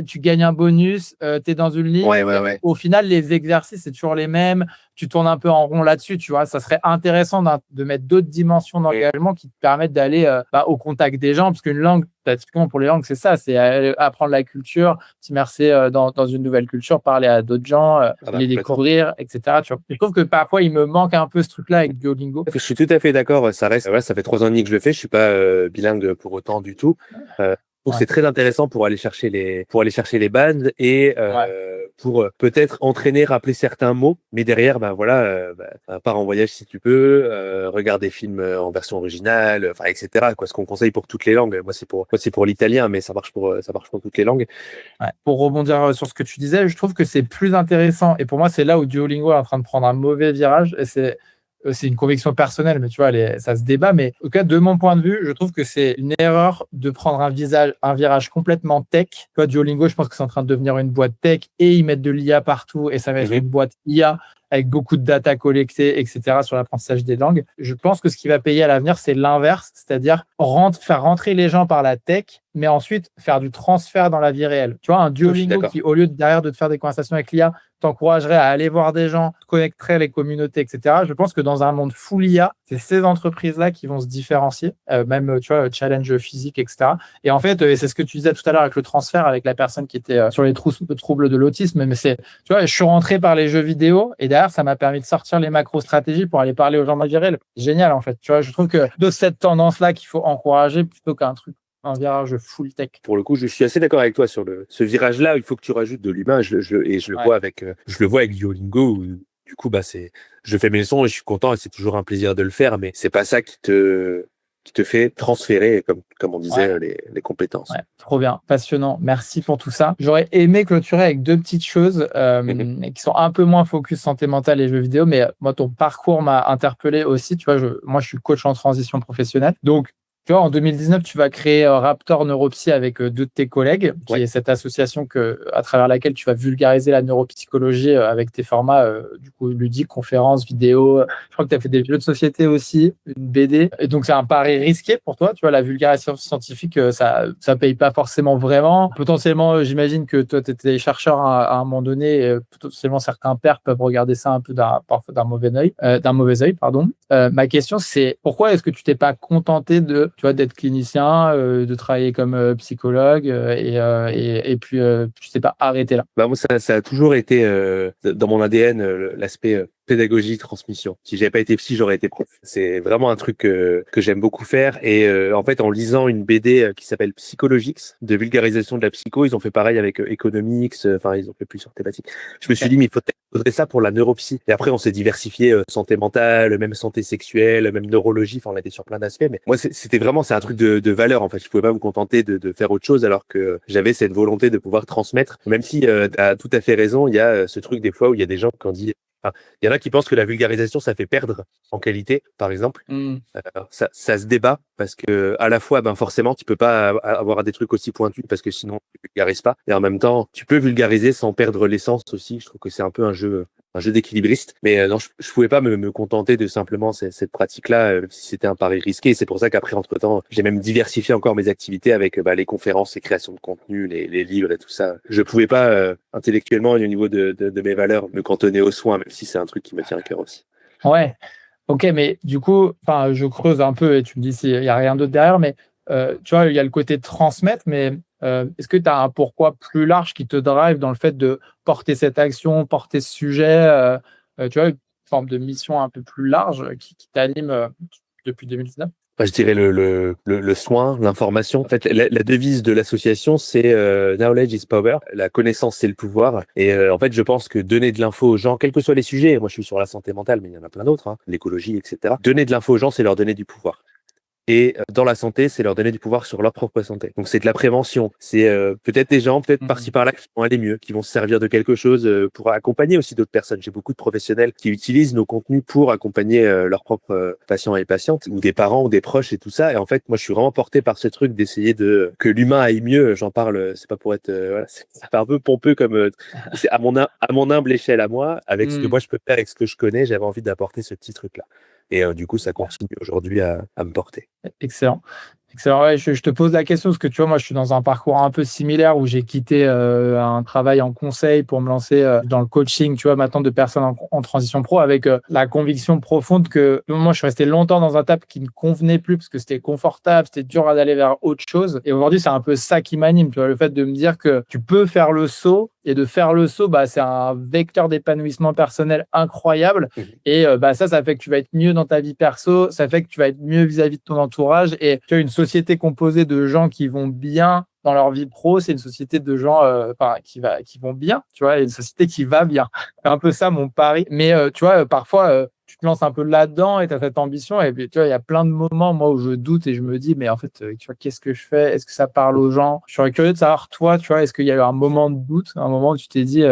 tu gagnes un bonus, tu es dans une ligne. Ouais. Au final, les exercices, c'est toujours les mêmes. Tu tournes un peu en rond là-dessus, tu vois. Ça serait intéressant de mettre d'autres dimensions d'engagement qui te permettent d'aller au contact des gens, parce qu'une langue, typiquement pour les langues, c'est ça, c'est apprendre la culture, s'immerser dans une nouvelle culture, parler à d'autres gens, les découvrir, etc. Tu vois. Je trouve que parfois, il me manque un peu ce truc-là avec Duolingo. Je suis tout à fait d'accord. Ça reste, ça fait 3 ans et demi que je le fais. Je suis pas bilingue pour autant du tout. Donc c'est très intéressant pour aller chercher les bases et pour peut-être entraîner, rappeler certains mots. Mais derrière, pars en voyage si tu peux, regarde des films en version originale, etc. Ce qu'on conseille pour toutes les langues. Moi, c'est pour l'italien, mais ça marche pour toutes les langues. Ouais. Pour rebondir sur ce que tu disais, je trouve que c'est plus intéressant. Et pour moi, c'est là où Duolingo est en train de prendre un mauvais virage. Et c'est une conviction personnelle, mais tu vois, ça se débat. Mais au cas de mon point de vue, je trouve que c'est une erreur de prendre un virage complètement tech. Tu vois, Duolingo, je pense que c'est en train de devenir une boîte tech et ils mettent de l'IA partout et ça va être une boîte IA avec beaucoup de data collectée, etc. sur l'apprentissage des langues. Je pense que ce qui va payer à l'avenir, c'est l'inverse, c'est-à-dire faire rentrer les gens par la tech, mais ensuite faire du transfert dans la vie réelle. Tu vois, un Duolingo qui, au lieu derrière de te faire des conversations avec l'IA, t'encouragerait à aller voir des gens, te connecterait les communautés, etc. Je pense que dans un monde full IA, c'est ces entreprises-là qui vont se différencier, même, tu vois, challenge physique, etc. Et en fait, c'est ce que tu disais tout à l'heure avec le transfert, avec la personne qui était sur les troubles de l'autisme, mais tu vois, je suis rentré par les jeux vidéo et derrière, ça m'a permis de sortir les macro-stratégies pour aller parler aux gens de génial, en fait. Tu vois, je trouve que de cette tendance-là qu'il faut encourager plutôt un virage full tech. Pour le coup, je suis assez d'accord avec toi sur ce virage-là. Il faut que tu rajoutes de l'humain. Je le vois avec Duolingo. Où, du coup, je fais mes leçons et je suis content et c'est toujours un plaisir de le faire. Mais c'est pas ça qui te fait transférer, comme on disait, les compétences. Ouais, trop bien, passionnant. Merci pour tout ça. J'aurais aimé clôturer avec 2 petites choses qui sont un peu moins focus santé mentale et jeux vidéo, mais moi, ton parcours m'a interpellé aussi. Tu vois, moi, je suis coach en transition professionnelle. Donc, tu vois, en 2019, tu vas créer Raptor Neuropsy avec 2 de tes collègues, qui est cette association à travers laquelle tu vas vulgariser la neuropsychologie avec tes formats du coup ludiques, conférences, vidéos. Je crois que tu as fait des jeux de société aussi, une BD. Et donc, c'est un pari risqué pour toi. Tu vois, la vulgarisation scientifique, ça paye pas forcément vraiment. Potentiellement, j'imagine que toi, tu étais chercheur à un moment donné. Et potentiellement, certains pairs peuvent regarder ça un peu parfois d'un mauvais œil, pardon. Ma question, c'est pourquoi est-ce que tu t'es pas contenté d'être clinicien, de travailler comme psychologue et puis, je sais pas, arrêter là? Moi, ça a toujours été dans mon ADN, l'aspect pédagogie, transmission. Si j'avais pas été psy, j'aurais été prof. C'est vraiment un truc que j'aime beaucoup faire. Et en fait, en lisant une BD qui s'appelle Psychologix, de vulgarisation de la psycho, ils ont fait pareil avec Economics. Ils ont fait plusieurs thématiques. Je me suis dit, mais il faudrait ça pour la neuropsy. Et après, on s'est diversifié, santé mentale, même santé sexuelle, même neurologie. On a été sur plein d'aspects. Mais moi, c'est un truc de valeur. En fait, je pouvais pas me contenter de faire autre chose, alors que j'avais cette volonté de pouvoir transmettre. Même si tu as tout à fait raison, il y a ce truc des fois où il y a des gens qui ont dit. Il y en a qui pensent que la vulgarisation, ça fait perdre en qualité, par exemple. Ça se débat parce que à la fois, forcément, tu peux pas avoir des trucs aussi pointus parce que sinon, tu vulgarises pas. Et en même temps, tu peux vulgariser sans perdre l'essence aussi. Je trouve que c'est un peu un jeu d'équilibriste. Mais non, je pouvais pas me contenter de simplement cette pratique-là, même si c'était un pari risqué. Et c'est pour ça qu'après, entre-temps, j'ai même diversifié encore mes activités avec les conférences, les créations de contenu, les livres et tout ça. Je pouvais pas intellectuellement et au niveau de mes valeurs me cantonner aux soins, même si c'est un truc qui me tient à cœur aussi. Ouais, ok, mais du coup, je creuse un peu et tu me dis s'il n'y a rien d'autre derrière, mais tu vois, il y a le côté de transmettre, mais est-ce que tu as un pourquoi plus large qui te drive dans le fait de porter cette action, porter ce sujet, tu vois, une forme de mission un peu plus large qui t'anime depuis 2019? je dirais le soin, l'information. En fait, la devise de l'association, c'est Knowledge is power. La connaissance, c'est le pouvoir. Et en fait, je pense que donner de l'info aux gens, quels que soient les sujets, moi je suis sur la santé mentale, mais il y en a plein d'autres, hein, l'écologie, etc. Donner de l'info aux gens, c'est leur donner du pouvoir. Et dans la santé, c'est leur donner du pouvoir sur leur propre santé. Donc c'est de la prévention. C'est peut-être des gens, peut-être par-ci par-là, qui vont aller mieux, qui vont se servir de quelque chose pour accompagner aussi d'autres personnes. J'ai beaucoup de professionnels qui utilisent nos contenus pour accompagner leurs propres patients et patientes, ou des parents ou des proches et tout ça. Et en fait, moi, je suis vraiment porté par ce truc d'essayer de que l'humain aille mieux. J'en parle, c'est pas pour être, voilà, c'est un peu pompeux comme, c'est à mon humble échelle à moi, avec ce que moi je peux faire, avec ce que je connais. J'avais envie d'apporter ce petit truc-là. Et du coup, ça continue aujourd'hui à me porter. Excellent. Excellent. Ouais, je te pose la question parce que tu vois, moi, je suis dans un parcours un peu similaire où j'ai quitté un travail en conseil pour me lancer dans le coaching, tu vois, maintenant de personnes en transition pro avec la conviction profonde que moi, je suis resté longtemps dans un taf qui ne convenait plus parce que c'était confortable, c'était dur d'aller vers autre chose. Et aujourd'hui, c'est un peu ça qui m'anime, tu vois, le fait de me dire que tu peux faire le saut et de faire le saut, bah, c'est un vecteur d'épanouissement personnel incroyable. Et bah, ça fait que tu vas être mieux dans ta vie perso, ça fait que tu vas être mieux vis-à-vis de ton entourage. Et tu as une société composée de gens qui vont bien dans leur vie pro, c'est une société de gens qui vont bien, tu vois, et une société qui va bien. C'est un peu ça mon pari. Mais tu vois, parfois, tu te lances un peu là-dedans et tu as cette ambition. Et puis, tu vois, il y a plein de moments, moi, où je doute et je me dis, mais en fait, tu vois, qu'est-ce que je fais? Est-ce que ça parle aux gens? Je serais curieux de savoir, toi, tu vois, est-ce qu'il y a eu un moment de doute, un moment où tu t'es dit,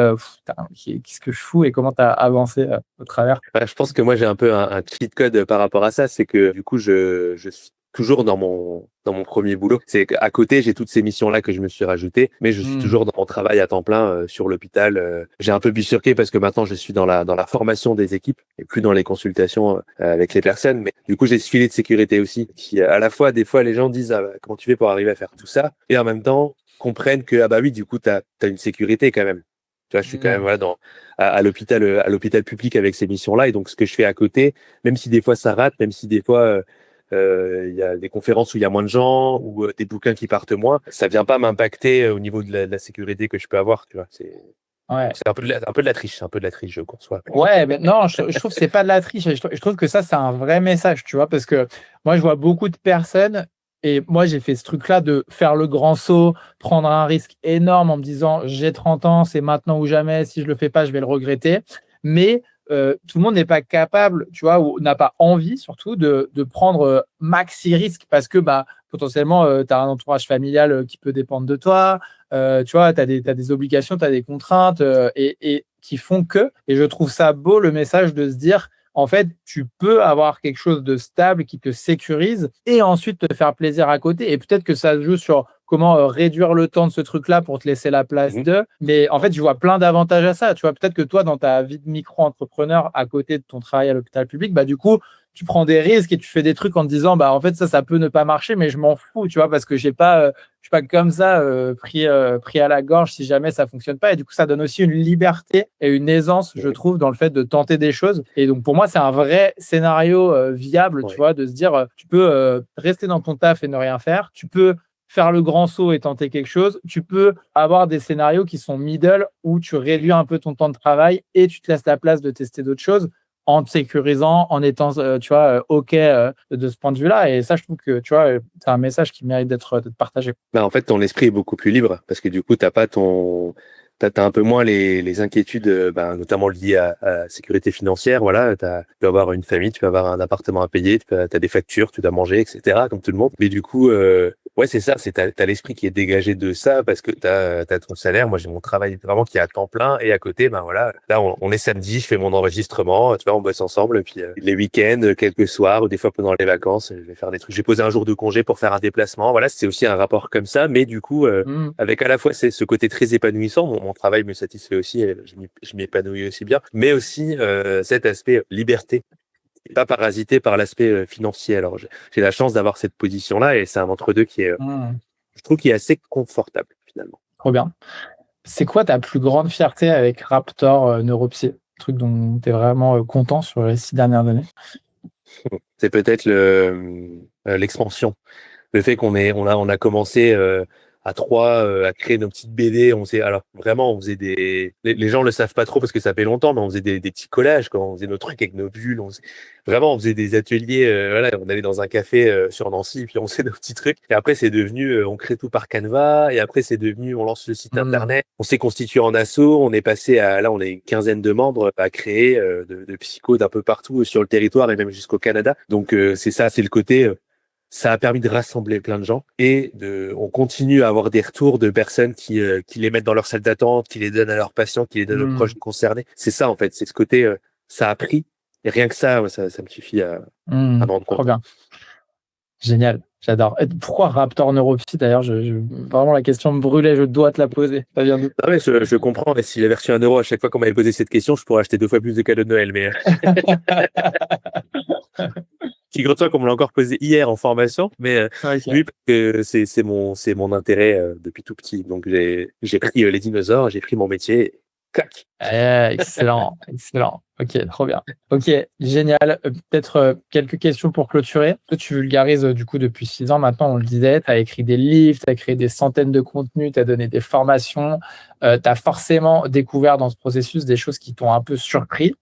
qu'est-ce que je fous et comment tu as avancé au travers? Je pense que moi j'ai un peu un cheat code par rapport à ça, c'est que du coup je suis toujours dans mon premier boulot. C'est qu'à côté j'ai toutes ces missions là que je me suis rajoutées, mais je suis toujours dans mon travail à temps plein sur l'hôpital. J'ai un peu bifurqué parce que maintenant je suis dans la formation des équipes et plus dans les consultations avec les personnes. Mais du coup j'ai ce filet de sécurité aussi qui à la fois des fois les gens disent comment tu fais pour arriver à faire tout ça et en même temps comprennent que ah bah oui du coup t'as une sécurité quand même. Tu vois, je suis quand même voilà, à l'hôpital public avec ces missions-là. Et donc, ce que je fais à côté, même si des fois ça rate, même si des fois il y a des conférences où il y a moins de gens ou des bouquins qui partent moins, ça vient pas m'impacter au niveau de la sécurité que je peux avoir. Tu vois, Ouais. c'est un peu de la triche, c'est un peu de la triche, je conçois. Ouais, mais non, je trouve que c'est pas de la triche. Je trouve que ça, c'est un vrai message, tu vois, parce que moi, je vois beaucoup de personnes et moi, j'ai fait ce truc-là de faire le grand saut, prendre un risque énorme en me disant, j'ai 30 ans, c'est maintenant ou jamais, si je le fais pas, je vais le regretter. Mais tout le monde n'est pas capable, tu vois, ou n'a pas envie surtout de prendre maxi risque parce que bah, potentiellement, tu as un entourage familial qui peut dépendre de toi, tu vois, tu as des obligations, tu as des contraintes et qui font que, et je trouve ça beau le message de se dire, en fait, tu peux avoir quelque chose de stable qui te sécurise et ensuite te faire plaisir à côté. Et peut-être que ça se joue sur comment réduire le temps de ce truc-là pour te laisser la place de. Mais en fait, je vois plein d'avantages à ça. Tu vois, peut-être que toi, dans ta vie de micro-entrepreneur, à côté de ton travail à l'hôpital public, bah, du coup, tu prends des risques et tu fais des trucs en te disant, bah, en fait, ça peut ne pas marcher, mais je m'en fous, tu vois, parce que je suis pas comme ça pris à la gorge si jamais ça fonctionne pas. Et du coup, ça donne aussi une liberté et une aisance, je trouve, dans le fait de tenter des choses. Et donc, pour moi, c'est un vrai scénario viable, tu vois, de se dire, tu peux rester dans ton taf et ne rien faire. Tu peux faire le grand saut et tenter quelque chose. Tu peux avoir des scénarios qui sont middle où tu réduis un peu ton temps de travail et tu te laisses la place de tester d'autres choses en te sécurisant, en étant, tu vois, OK de ce point de vue-là. Et ça, je trouve que, tu vois, c'est un message qui mérite d'être partagé. Bah, en fait, ton esprit est beaucoup plus libre parce que du coup, t'as un peu moins les inquiétudes, notamment liées à la sécurité financière. Voilà, tu peux avoir une famille, tu peux avoir un appartement à payer, t'as des factures, tu dois manger, etc. comme tout le monde. Mais du coup, ouais, c'est ça, t'as l'esprit qui est dégagé de ça parce que t'as ton salaire. Moi, j'ai mon travail vraiment qui est à temps plein et à côté, ben voilà, là, on est samedi, je fais mon enregistrement, tu vois, on bosse ensemble. Et puis les week-ends, quelques soirs ou des fois pendant les vacances, je vais faire des trucs. J'ai posé un jour de congé pour faire un déplacement. Voilà, c'est aussi un rapport comme ça, mais du coup, avec à la fois c'est ce côté très épanouissant. Mon travail me satisfait aussi, et je m'épanouis aussi bien, mais aussi cet aspect liberté, et pas parasité par l'aspect financier. Alors j'ai la chance d'avoir cette position-là et c'est un entre-deux qui est, je trouve, qui est assez confortable finalement. Trop bien. C'est quoi ta plus grande fierté avec Raptor Neuropsy? Truc dont tu es vraiment content sur les 6 dernières années? C'est peut-être l'expansion. Le fait on a commencé à trois à créer nos petites BD. Alors vraiment, on faisait les gens le savent pas trop parce que ça fait longtemps, mais on faisait des petits collages quand on faisait nos trucs avec nos bulles. Vraiment, on faisait des ateliers. Voilà, on allait dans un café sur Nancy, puis on faisait nos petits trucs. Et après, c'est devenu, on crée tout par Canva. Et après, c'est devenu, on lance le site internet. On s'est constitué en asso. On est passé là, on est une quinzaine de membres à créer de psychos d'un peu partout sur le territoire et même jusqu'au Canada. Donc c'est ça, c'est le côté. Ça a permis de rassembler plein de gens et on continue à avoir des retours de personnes qui les mettent dans leur salle d'attente, qui les donnent à leurs patients, qui les donnent aux proches concernés. C'est ça, en fait. C'est ce côté, ça a pris. Et rien que ça me suffit à me rendre compte. Trop bien. Génial. J'adore. Et pourquoi Raptor Neuropsy d'ailleurs vraiment, la question me brûlait. Je dois te la poser. Ça vient d'où? Non, mais je comprends. Mais si j'avais reçu 1 euro à chaque fois qu'on m'avait posé cette question, je pourrais acheter 2 fois plus de cadeaux de Noël. Mais figure-toi qu'on me l'a encore posé hier en formation, mais oui, parce que c'est mon intérêt depuis tout petit. Donc j'ai pris les dinosaures, j'ai pris mon métier, clac. Excellent, excellent. Ok, trop bien. Ok, génial. Peut-être quelques questions pour clôturer. Toi, tu vulgarises du coup depuis 6 ans maintenant, on le disait, tu as écrit des livres, tu as créé des centaines de contenus, tu as donné des formations, tu as forcément découvert dans ce processus des choses qui t'ont un peu surpris.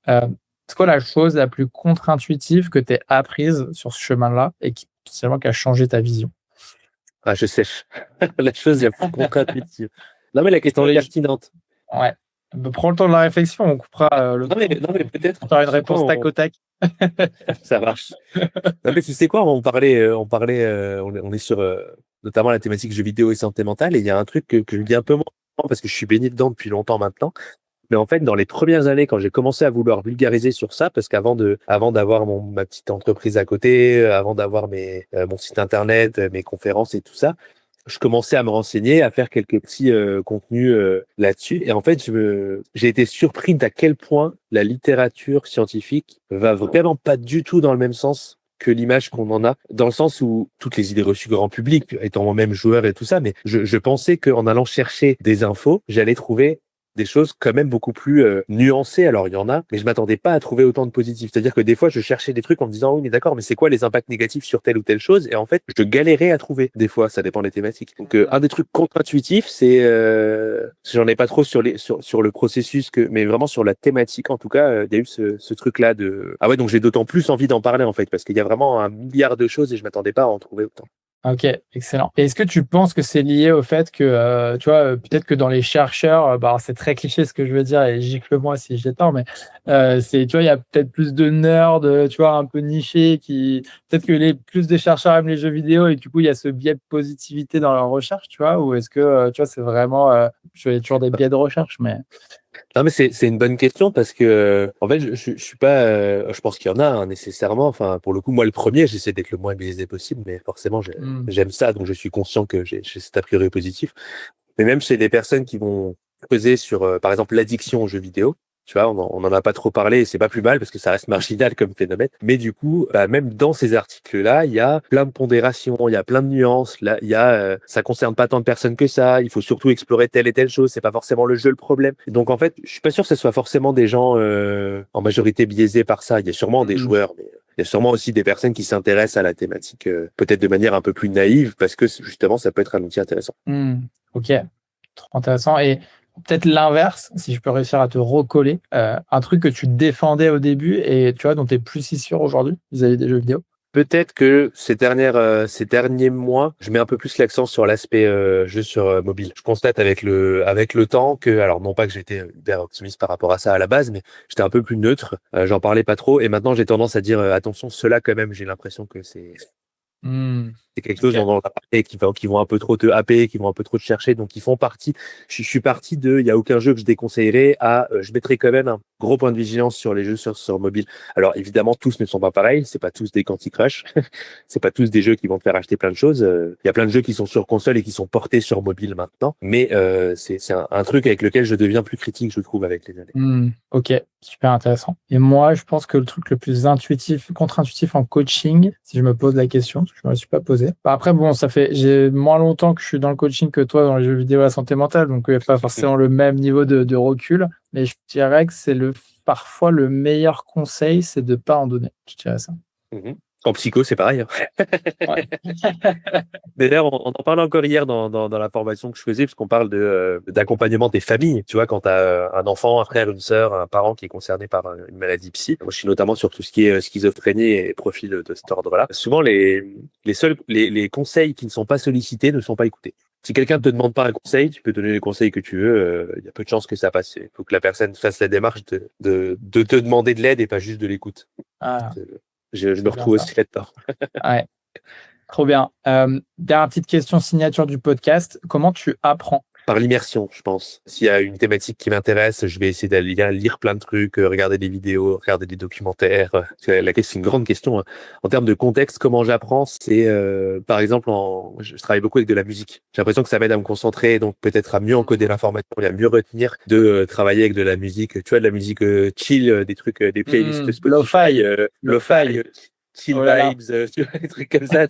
C'est quoi la chose la plus contre-intuitive que tu as apprise sur ce chemin-là et qui a changé ta vision? Ah, je sèche. La chose la plus contre-intuitive. Non, mais la question est pertinente. Ouais. Prends le temps de la réflexion, on coupera Non, mais peut-être. on fera une réponse tac au tac. Ça marche. Non, mais tu sais quoi, on est sur notamment la thématique jeux vidéo et santé mentale, et il y a un truc que je dis un peu moins parce que je suis baigné dedans depuis longtemps maintenant. Mais en fait, dans les premières années, quand j'ai commencé à vouloir vulgariser sur ça, parce qu'avant d'avoir ma petite entreprise à côté, avant d'avoir mon site internet, mes conférences et tout ça, je commençais à me renseigner, à faire quelques petits contenus là-dessus. Et en fait, j'ai été surpris d'à quel point la littérature scientifique va vraiment pas du tout dans le même sens que l'image qu'on en a, dans le sens où toutes les idées reçues grand public, étant moi-même joueur et tout ça, mais je pensais qu'en allant chercher des infos, j'allais trouver des choses quand même beaucoup plus nuancées. Alors, il y en a, mais je m'attendais pas à trouver autant de positifs. C'est-à-dire que des fois, je cherchais des trucs en me disant, oui, mais d'accord, mais c'est quoi les impacts négatifs sur telle ou telle chose? Et en fait, je galérais à trouver. Des fois, ça dépend des thématiques. Donc, un des trucs contre-intuitifs, c'est, j'en ai pas trop sur le processus mais vraiment sur la thématique. En tout cas, il y a eu ce truc-là ah ouais, donc j'ai d'autant plus envie d'en parler, en fait, parce qu'il y a vraiment 1 milliard de choses et je m'attendais pas à en trouver autant. Ok, excellent. Et est-ce que tu penses que c'est lié au fait que, tu vois, peut-être que dans les chercheurs, c'est très cliché ce que je veux dire, et gicle-moi si j'ai tort, mais tu vois, il y a peut-être plus de nerds, tu vois, un peu nichés, peut-être que plus de chercheurs aiment les jeux vidéo et du coup, il y a ce biais de positivité dans leur recherche, tu vois, ou est-ce que, tu vois, c'est vraiment, il y a toujours des biais de recherche, mais. Non, mais c'est une bonne question parce que en fait je suis pas je pense qu'il y en a nécessairement, enfin pour le coup moi le premier j'essaie d'être le moins biaisé possible, mais forcément j'aime ça, donc je suis conscient que j'ai cet a priori positif, mais même chez des personnes qui vont creuser sur par exemple l'addiction aux jeux vidéo, tu vois, on en a pas trop parlé et c'est pas plus mal parce que ça reste marginal comme phénomène, mais du coup même dans ces articles-là il y a plein de pondérations, il y a plein de nuances, là il y a ça concerne pas tant de personnes que ça, il faut surtout explorer telle et telle chose, c'est pas forcément le jeu le problème. Donc en fait je suis pas sûr que ce soit forcément des gens en majorité biaisés par ça. Il y a sûrement des joueurs, mais il y a sûrement aussi des personnes qui s'intéressent à la thématique peut-être de manière un peu plus naïve parce que justement ça peut être un outil intéressant. Ok, trop intéressant. Et peut-être l'inverse, si je peux réussir à te recoller, un truc que tu défendais au début et tu vois dont tu es plus si sûr aujourd'hui vis-à-vis des jeux vidéo. Peut-être que ces derniers mois, je mets un peu plus l'accent sur l'aspect jeu sur mobile. Je constate avec le temps que, alors non pas que j'étais hyper optimiste par rapport à ça à la base, mais j'étais un peu plus neutre. J'en parlais pas trop et maintenant j'ai tendance à dire attention, ceux-là quand même, j'ai l'impression que c'est quelque chose dont on a parlé, qui vont un peu trop te happer, qui vont un peu trop te chercher, donc ils font partie. Je suis parti il y a aucun jeu que je déconseillerais je mettrais quand même un gros point de vigilance sur les jeux sur mobile. Alors évidemment, tous ne sont pas pareils, c'est pas tous des Candy Crush, c'est pas tous des jeux qui vont te faire acheter plein de choses. Il y a plein de jeux qui sont sur console et qui sont portés sur mobile maintenant, mais c'est un truc avec lequel je deviens plus critique, je trouve, avec les années. Ok, super intéressant. Et moi, je pense que le truc le plus contre-intuitif en coaching, si je me pose la question, parce que je ne me la suis pas posée. Après, bon, j'ai moins longtemps que je suis dans le coaching que toi dans les jeux vidéo à la santé mentale, donc il n'y a pas forcément le même niveau de recul. Mais je dirais que c'est parfois le meilleur conseil, c'est de ne pas en donner. Je dirais ça. En psycho, c'est pareil. Ouais. D'ailleurs, on en parlait encore hier dans la formation que je faisais, parce qu'on parle d'accompagnement des familles. Tu vois, quand tu as un enfant, un frère, une sœur, un parent qui est concerné par une maladie psy. Moi, je suis notamment sur tout ce qui est schizophrénie et profil de cet ordre-là. Souvent, les conseils qui ne sont pas sollicités ne sont pas écoutés. Si quelqu'un ne te demande pas un conseil, tu peux donner les conseils que tu veux. Il y a peu de chances que ça passe. Il faut que la personne fasse la démarche de te demander de l'aide et pas juste de l'écoute. Ah, Je me c'est bien retrouve ça. aussi là-dedans. Ouais, trop bien. Dernière petite question signature du podcast. Comment tu apprends? Par l'immersion, je pense. S'il y a une thématique qui m'intéresse, je vais essayer d'aller lire plein de trucs, regarder des vidéos, regarder des documentaires. C'est une grande question, hein. En termes de contexte, comment j'apprends, c'est par exemple, je travaille beaucoup avec de la musique. J'ai l'impression que ça m'aide à me concentrer, donc peut-être à mieux encoder l'information et à mieux retenir, de travailler avec de la musique, tu vois, de la musique chill, des trucs, des playlists Spotify, lo-fi, chill Oh là là. vibes, tu vois, des trucs comme ça.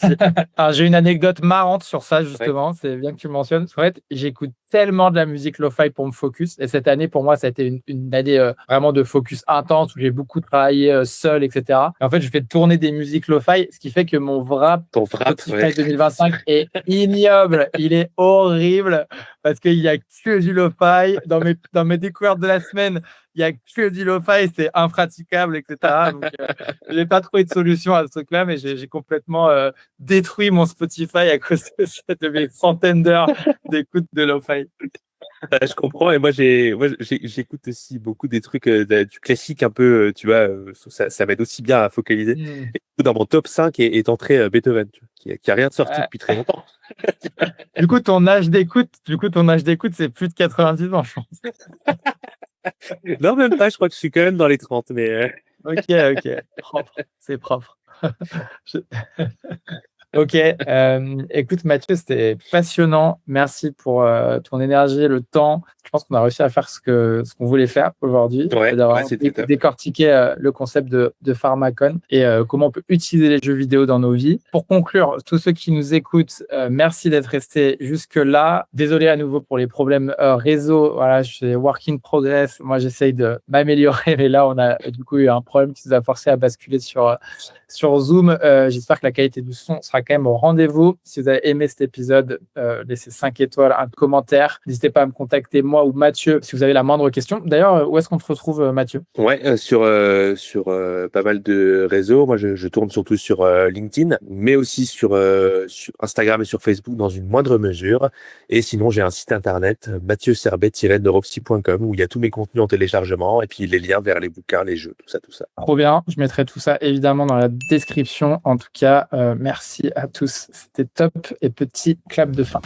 Alors, j'ai une anecdote marrante sur ça, Ouais. justement. C'est bien que tu mentionnes. En fait, j'écoute tellement de la musique lo-fi pour me focus. Et cette année, pour moi, ça a été une année vraiment de focus intense où j'ai beaucoup travaillé seul, etc. Et en fait, je fais tourner des musiques lo-fi, ce qui fait que mon wrap Ton frappe, Spotify 2025 est ignoble. Il est horrible parce qu'il n'y a que du lo-fi. Dans mes découvertes de la semaine, il n'y a que du lo-fi. C'est impraticable, etc. Donc, je n'ai pas trouvé de solution à ce truc-là, mais j'ai complètement détruit mon Spotify à cause de mes centaines d'heures d'écoute de lo-fi. Je comprends, et moi j'écoute aussi beaucoup des trucs du classique un peu, tu vois, ça m'aide aussi bien à focaliser. Mm. Et dans mon top 5 est entré Beethoven, tu vois, qui a rien sorti Ouais. depuis très longtemps. Du coup, ton âge d'écoute, c'est plus de 90 ans, je pense. Non, même pas, je crois que je suis quand même dans les 30, mais Ok, propre, c'est propre. Je- Ok, écoute Mathieu, c'était passionnant. Merci pour ton énergie et le temps. Je pense qu'on a réussi à faire ce qu'on voulait faire aujourd'hui, ouais, d'avoir c'était top. décortiqué le concept de Pharmacon et comment on peut utiliser les jeux vidéo dans nos vies. Pour conclure, tous ceux qui nous écoutent, merci d'être restés jusque-là. Désolé à nouveau pour les problèmes réseau. Voilà, je suis work in progress. Moi, j'essaye de m'améliorer, mais là, on a du coup eu un problème qui nous a forcé à basculer sur Zoom. J'espère que la qualité du son sera quand même au rendez-vous. Si vous avez aimé cet épisode, laissez 5 étoiles, un commentaire. N'hésitez pas à me contacter, moi ou Mathieu, si vous avez la moindre question. D'ailleurs, où est-ce qu'on te retrouve, Mathieu? Ouais, sur pas mal de réseaux. Moi, je tourne surtout sur LinkedIn, mais aussi sur Instagram et sur Facebook dans une moindre mesure. Et sinon, j'ai un site internet, mathieuserbet-neuropsy.com, où il y a tous mes contenus en téléchargement et puis les liens vers les bouquins, les jeux, tout ça, tout ça. Trop bien. Je mettrai tout ça évidemment dans la description. En tout cas, merci à tous. C'était top et petit clap de fin.